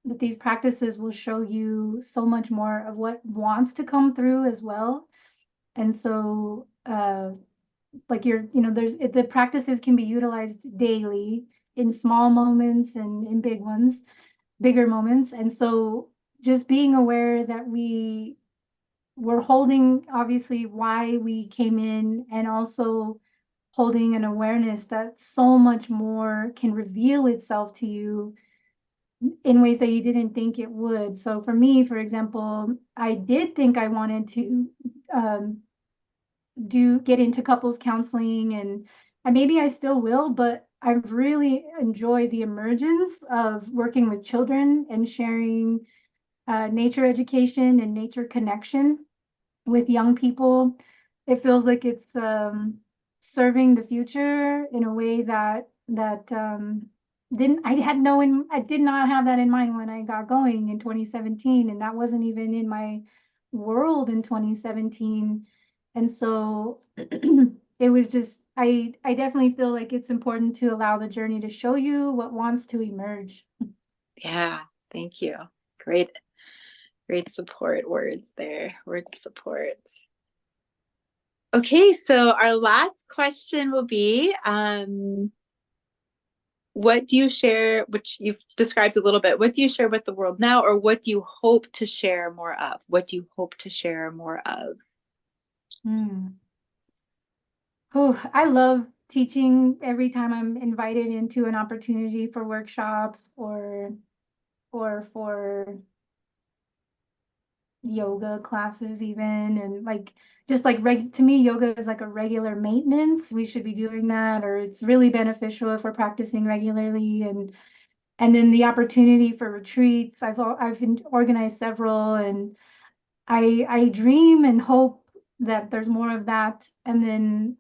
that these practices will show you so much more of what wants to come through as well. And so, like the practices can be utilized daily in small moments and in bigger moments. And so just being aware that we're holding obviously why we came in, and also holding an awareness that so much more can reveal itself to you in ways that you didn't think it would. So for me, for example, I did think I wanted to um, do get into couples counseling, and maybe I still will, but I've really enjoyed the emergence of working with children and sharing nature education and nature connection with young people. It feels like it's serving the future in a way that didn't I had no in I did not have that in mind when I got going in 2017, and that wasn't even in my world in 2017. And so it was just I definitely feel like it's important to allow the journey to show you what wants to emerge. Yeah, thank you. Great, great support words there. Words of support. Okay, so our last question will be, what do you share, which you've described a little bit, what do you share with the world now, or what do you hope to share more of? What do you hope to share more of? Hmm. Oh, I love teaching every time I'm invited into an opportunity for workshops or for yoga classes even, and like just like to me yoga is like a regular maintenance. We should be doing that, or it's really beneficial if we're practicing regularly. And then the opportunity for retreats. I've organized several, and I dream and hope that there's more of that. And then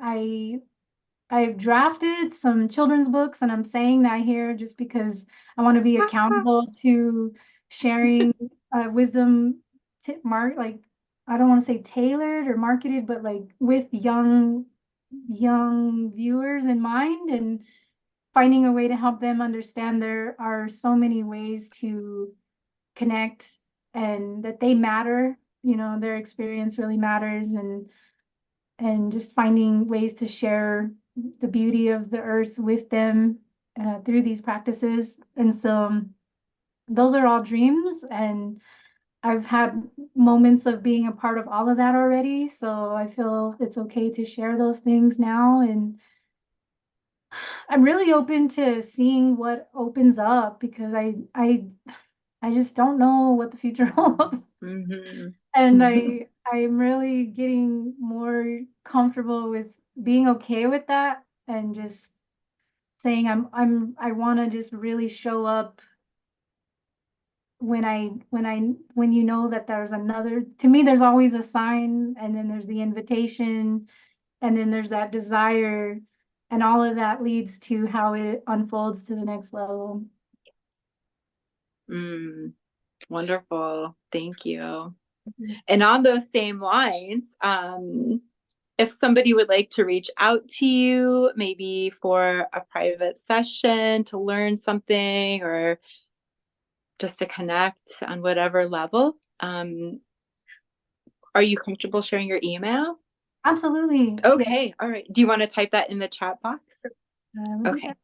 I've drafted some children's books, and I'm saying that here just because I want to be accountable to sharing wisdom, like I don't want to say tailored or marketed, but like with young viewers in mind, and finding a way to help them understand there are so many ways to connect, and that they matter. Their experience really matters, and just finding ways to share the beauty of the earth with them through these practices. And so those are all dreams, and I've had moments of being a part of all of that already. So I feel it's okay to share those things now. And I'm really open to seeing what opens up, because I just don't know what the future holds. Mm-hmm. And I'm really getting more comfortable with being okay with that, and just saying I want to just really show up when you know that there's another. To me, there's always a sign, and then there's the invitation, and then there's that desire, and all of that leads to how it unfolds to the next level. Mm, wonderful. Thank you. And on those same lines, if somebody would like to reach out to you, maybe for a private session to learn something or just to connect on whatever level, are you comfortable sharing your email? Absolutely. Yeah. Okay, all right. Do you want to type that in the chat box? We'll do Okay, that.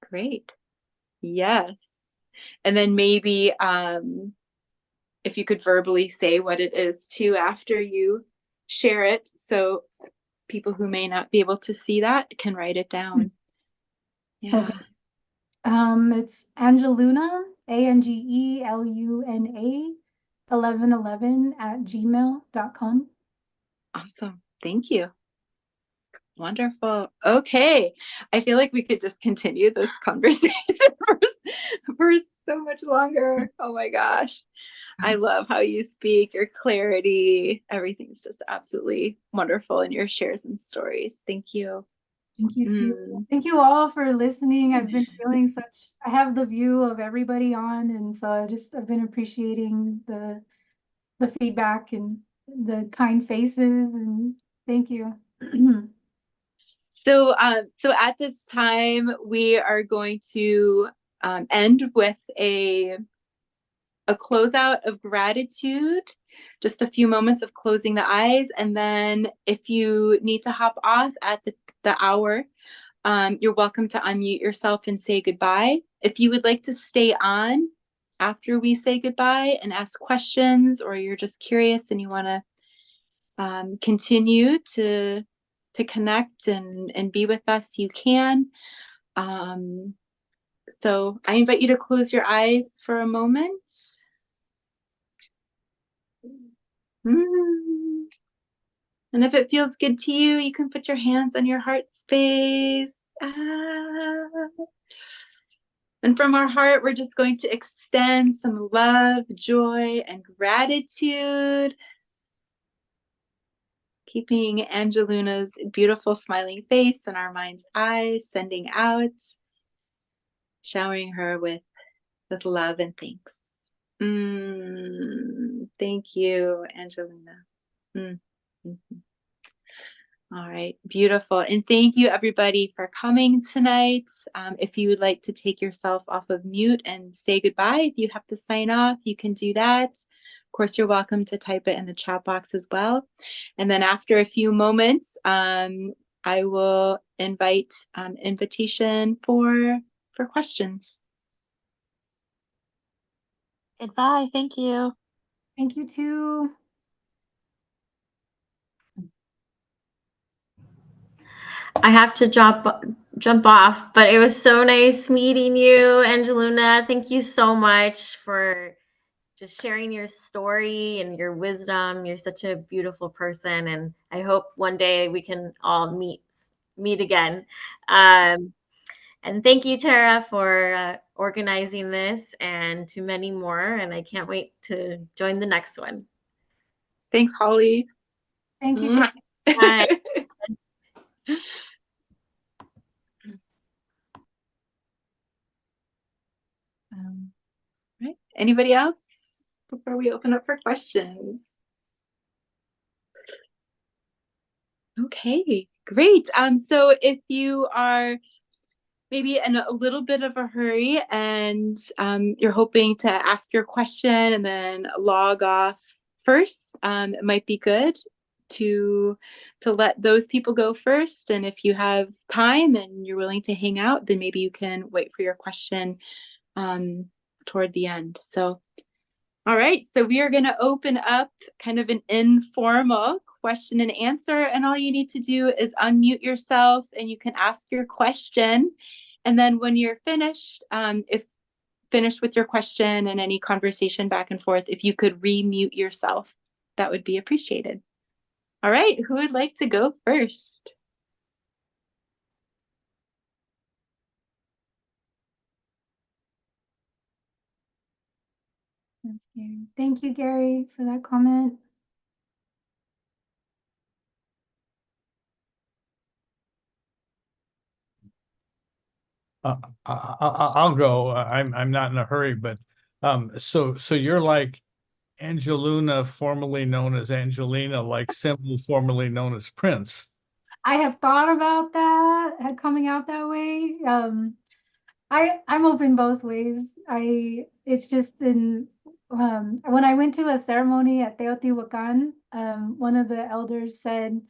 great. Yes. And then maybe if you could verbally say what it is too after you share it, so people who may not be able to see that can write it down. Okay. Yeah, It's Angeluna, Angeluna, 1111 at gmail.com. awesome. Thank you. Wonderful. Okay. I feel like we could just continue this conversation for so much longer. Oh my gosh. I love how you speak, your clarity. Everything's just absolutely wonderful in your shares and stories. Thank you. Thank you too. Mm. Thank you all for listening. I've been feeling I have the view of everybody on, and so I've been appreciating the feedback and the kind faces, and thank you. So at this time, we are going to end with a a closeout of gratitude, just a few moments of closing the eyes. And then if you need to hop off at the hour, you're welcome to unmute yourself and say goodbye. If you would like to stay on after we say goodbye and ask questions, or you're just curious and you want to continue to connect and be with us, you can. So I invite you to close your eyes for a moment. And if it feels good to you, you can put your hands on your heart space. And from our heart, we're just going to extend some love, joy, and gratitude, keeping Angeluna's beautiful smiling face in our mind's eye, sending out, showering her with love and thanks. Thank you, Angeluna. Mm-hmm. All right, beautiful. And thank you, everybody, for coming tonight. If you would like to take yourself off of mute and say goodbye, if you have to sign off, you can do that. Of course, you're welcome to type it in the chat box as well. And then after a few moments, I will invite invitation for questions. Goodbye. Thank you. Thank you too. I have to jump off, but it was so nice meeting you, Angeluna. Thank you so much for just sharing your story and your wisdom. You're such a beautiful person, and I hope one day we can all meet again. And thank you, Tara, for organizing this, and to many more. And I can't wait to join the next one. Thanks, Holly. Thank you. Bye. Right. Anybody else before we open up for questions? Okay, great. So if you are maybe in a little bit of a hurry and you're hoping to ask your question and then log off first, it might be good to let those people go first. And if you have time and you're willing to hang out, then maybe you can wait for your question toward the end. So, all right, so we are going to open up kind of an informal question and answer, and all you need to do is unmute yourself and you can ask your question. And then when you're finished, if finished with your question and any conversation back and forth, if you could remute yourself, that would be appreciated. All right, who would like to go first? Thank you, Gary, for that comment. I'll go. I'm not in a hurry, but so you're like Angeluna, formerly known as Angelina, like Symbol, formerly known as Prince. I have thought about that coming out that way. I'm open both ways. It's just when I went to a ceremony at Teotihuacan, one of the elders said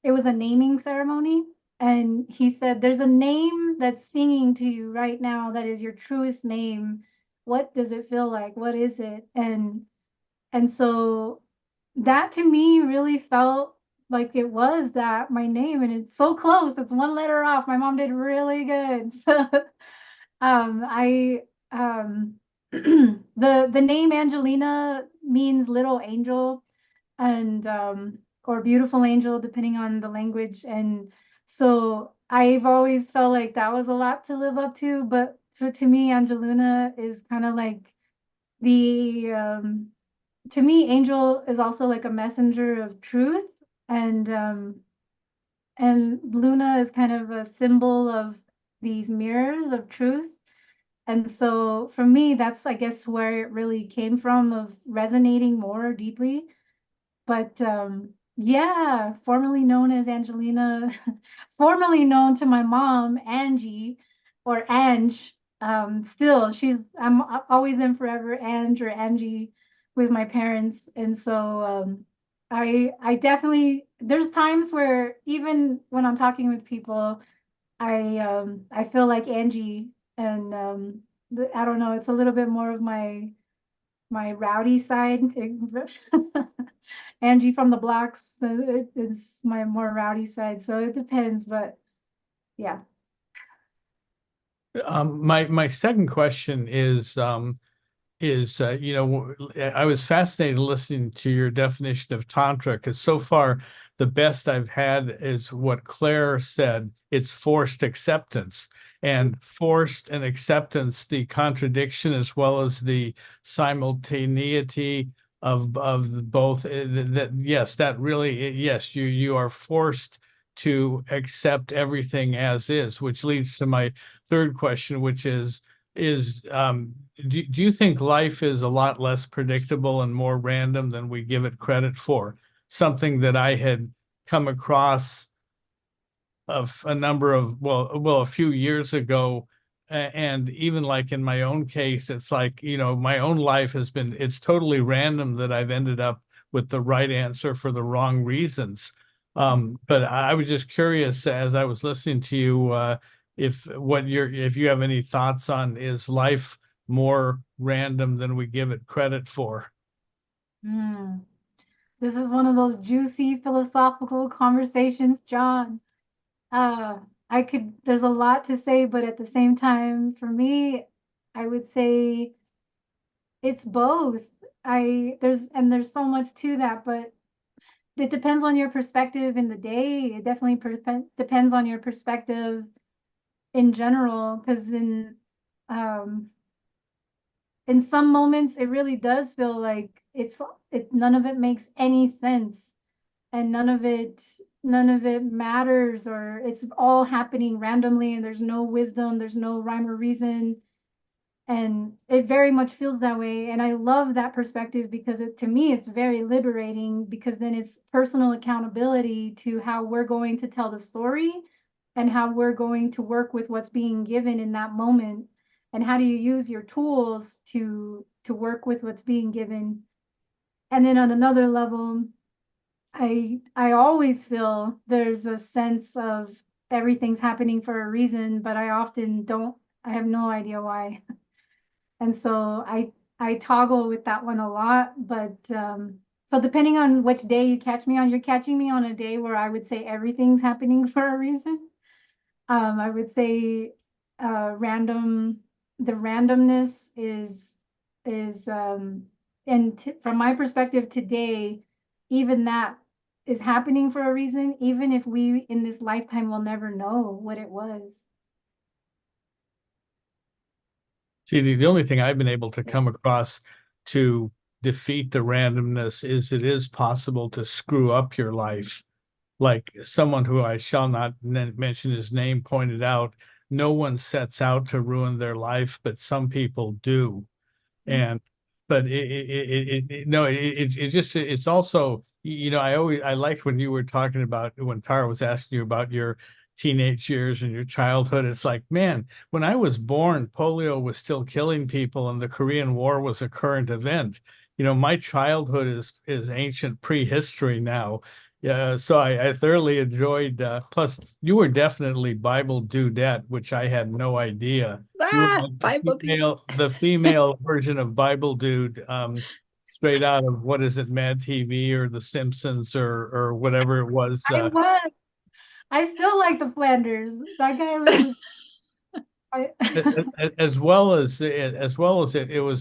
it was a naming ceremony, and he said, "There's a name that's singing to you right now that is your truest name. What does it feel like? What is it?" And so that to me really felt like it was that my name, and it's so close. It's one letter off. My mom did really good. So I the name Angelina means little angel, and or beautiful angel, depending on the language. And so I've always felt like that was a lot to live up to. But to me, Angeluna is kind of like the to me, angel is also like a messenger of truth, and Luna is kind of a symbol of these mirrors of truth. And so for me, that's, I guess, where it really came from, of resonating more deeply. But yeah, formerly known as Angelina, formerly known to my mom, Angie, or Ange, still I'm always in forever Ange or Angie with my parents. And so I definitely, there's times where even when I'm talking with people, I feel like Angie, and I don't know, it's a little bit more of my rowdy side. Angie from the blocks is my more rowdy side, so it depends, but yeah. My second question is I was fascinated listening to your definition of tantra, because so far the best I've had is what Claire said. It's forced acceptance, and forced and acceptance, the contradiction as well as the simultaneity of both. That yes, that really, yes, you are forced to accept everything as is, which leads to my third question, which is do you think life is a lot less predictable and more random than we give it credit for? Something that I had come across of a number of, a few years ago. And even like in my own case, it's like, my own life it's totally random that I've ended up with the right answer for the wrong reasons. But I was just curious as I was listening to you, if you have any thoughts on, is life more random than we give it credit for? Hmm. This is one of those juicy philosophical conversations, John. Uh, there's a lot to say, but at the same time, for me, I would say it's both. There's so much to that, but it depends on your perspective in the day. It definitely depends on your perspective in general, because um, in some moments, it really does feel like none of it makes any sense, and none of it matters, or it's all happening randomly, and there's no wisdom, there's no rhyme or reason. And it very much feels that way, and I love that perspective, because to me it's very liberating, because then it's personal accountability to how we're going to tell the story, and how we're going to work with what's being given in that moment, and how do you use your tools to work with what's being given. And then on another level, I always feel there's a sense of everything's happening for a reason, but I often don't, I have no idea why. And so I toggle with that one a lot. But so depending on which day you catch me on, you're catching me on a day where I would say everything's happening for a reason. I would say random, the randomness is and from my perspective today, even that is happening for a reason, even if we in this lifetime will never know what it was. See, the only thing I've been able to come across to defeat the randomness is it is possible to screw up your life. Like someone who I shall not mention his name pointed out, no one sets out to ruin their life, but some people do. And but it's also, I liked when you were talking about, when Tara was asking you about your teenage years and your childhood. It's like, man, when I was born, polio was still killing people and the Korean War was a current event. My childhood is ancient prehistory now. Yeah, so I thoroughly enjoyed, plus you were definitely Bible dudette, which I had no idea. You were like Bible the female version of Bible Dude, straight out of, what is it, Mad TV or The Simpsons or whatever it was. I was. I still like the Flanders. That guy was. I,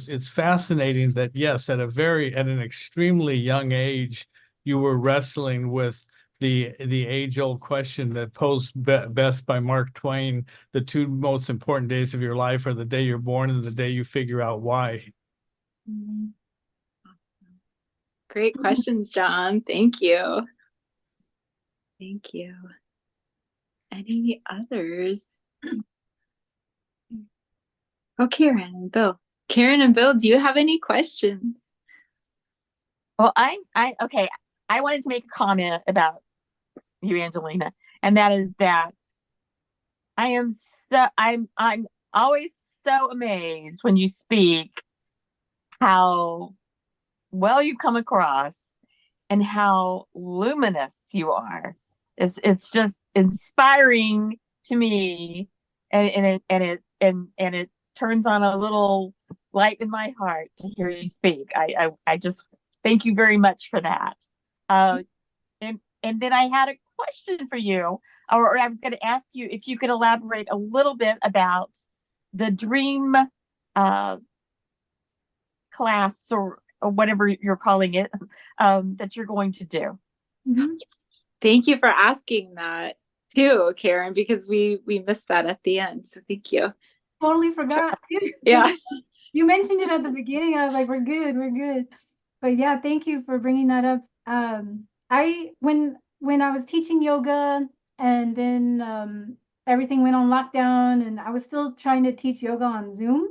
It's fascinating that yes, at an extremely young age, you were wrestling with the age-old question that posed best by Mark Twain: the two most important days of your life are the day you're born and the day you figure out why. Mhm. Great questions, John. Thank you. Thank you. Any others? Oh, Karen and Bill. Karen and Bill, do you have any questions? Well, okay. I wanted to make a comment about you, Angelina, and that is that I'm always so amazed when you speak how well you come across and how luminous you are. It's just inspiring to me, and it turns on a little light in my heart to hear you speak. I just thank you very much for that. Uh, and then I had a question for you, or I was going to ask you if you could elaborate a little bit about the dream uh, class or whatever you're calling it that you're going to do. Mhm. Thank you for asking that too, Karen, because we missed that at the end. So thank you. Totally forgot. Yeah. You mentioned it at the beginning. I was like, we're good, we're good. But yeah, thank you for bringing that up. I when I was teaching yoga and then everything went on lockdown and I was still trying to teach yoga on Zoom.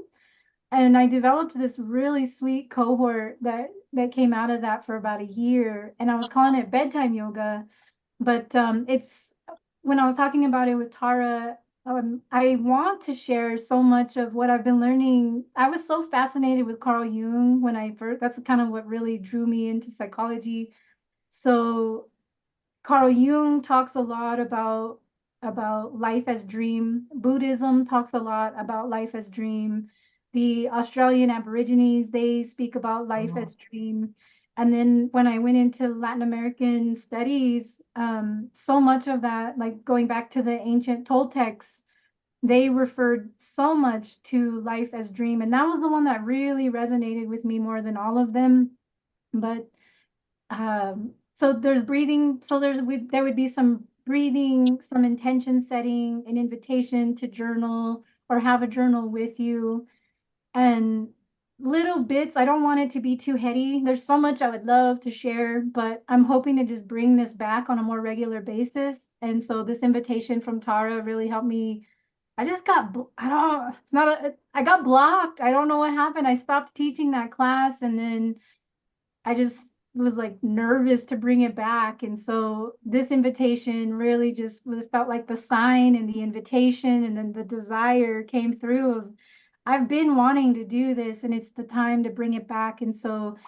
And I developed this really sweet cohort that came out of that for about a year. And I was calling it bedtime yoga. But it's when I was talking about it with Tara, I want to share so much of what I've been learning. I was so fascinated with Carl Jung when I first, that's kind of what really drew me into psychology. So Carl Jung talks a lot about life as dream. Buddhism talks a lot about life as dream. The Australian Aborigines, they speak about life as dream. And then when I went into Latin American studies, so much of that, like going back to the ancient Toltecs, they referred so much to life as dream. And that was the one that really resonated with me more than all of them. But so there's breathing. So there would be some breathing, some intention setting, an invitation to journal or have a journal with you, and little bits. I don't want it to be too heady. There's so much I would love to share, but I'm hoping to just bring this back on a more regular basis. And so this invitation from Tara really helped me. I just got, I don't, it's not I got blocked. I don't know what happened. I stopped teaching that class and then I just was like nervous to bring it back. And so this invitation really just felt like the sign and the invitation, and then the desire came through of I've been wanting to do this and it's the time to bring it back. And so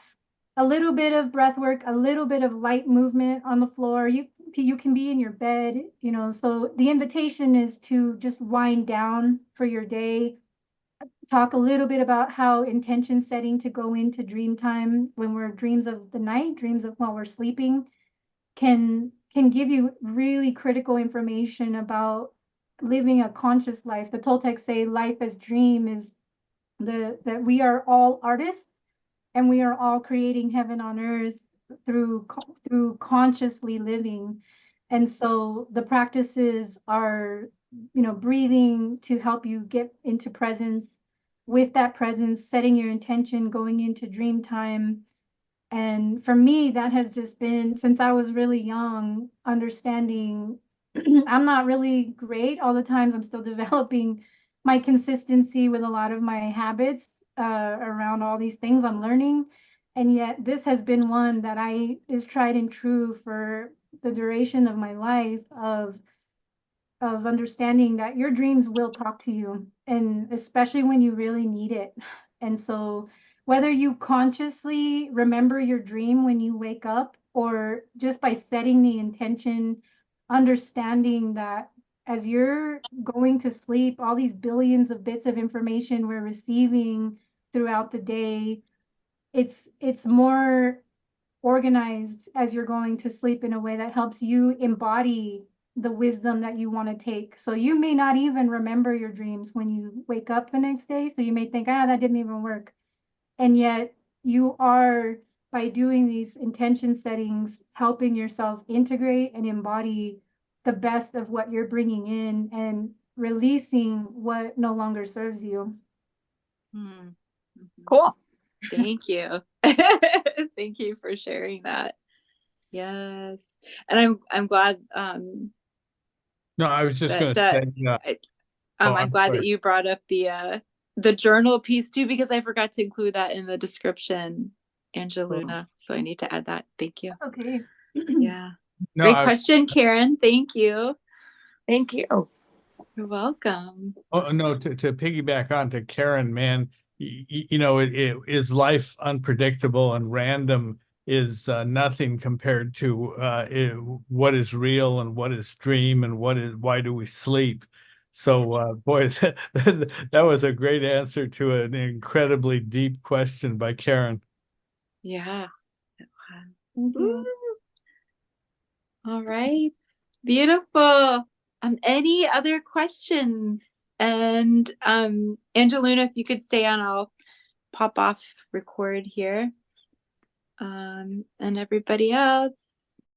a little bit of breath work, a little bit of light movement on the floor. You can be in your bed, so the invitation is to just wind down for your day, talk a little bit about how intention setting to go into dream time when we're dreams of the night, dreams of while we're sleeping, can give you really critical information about living a conscious life. The Toltecs say life as dream is that we are all artists and we are all creating heaven on earth through consciously living. And so the practices are, breathing to help you get into presence. With that presence, setting your intention, going into dream time. And for me, that has just been since I was really young, understanding I'm not really great all the times. I'm still developing my consistency with a lot of my habits around all these things I'm learning. And yet this has been one that is tried and true for the duration of my life of understanding that your dreams will talk to you, and especially when you really need it. And so whether you consciously remember your dream when you wake up or just by setting the intention, understanding that as you're going to sleep, all these billions of bits of information we're receiving throughout the day, it's more organized as you're going to sleep in a way that helps you embody the wisdom that you want to take. So you may not even remember your dreams when you wake up the next day. So you may think, that didn't even work. And yet you are, by doing these intention settings, helping yourself integrate and embody the best of what you're bringing in and releasing what no longer serves you. Mm-hmm. Cool. Thank you. Thank you for sharing that. Yes. And I'm glad No, I was just going to that say, I'm glad sorry. that you brought up the journal piece too, because I forgot to include that in the description, Angeluna. So I need to add that. Thank you. Okay. Yeah. No, Great question, Karen. Thank you. Thank you. You're welcome. Oh no, to piggyback on to Karen, man, is life unpredictable and random is nothing compared to what is real and what is dream and why do we sleep? So, boy, that was a great answer to an incredibly deep question by Karen. Yeah. Thank you. All right. Beautiful. Any other questions? And Angeluna, if you could stay on, I'll pop off record here. And everybody else.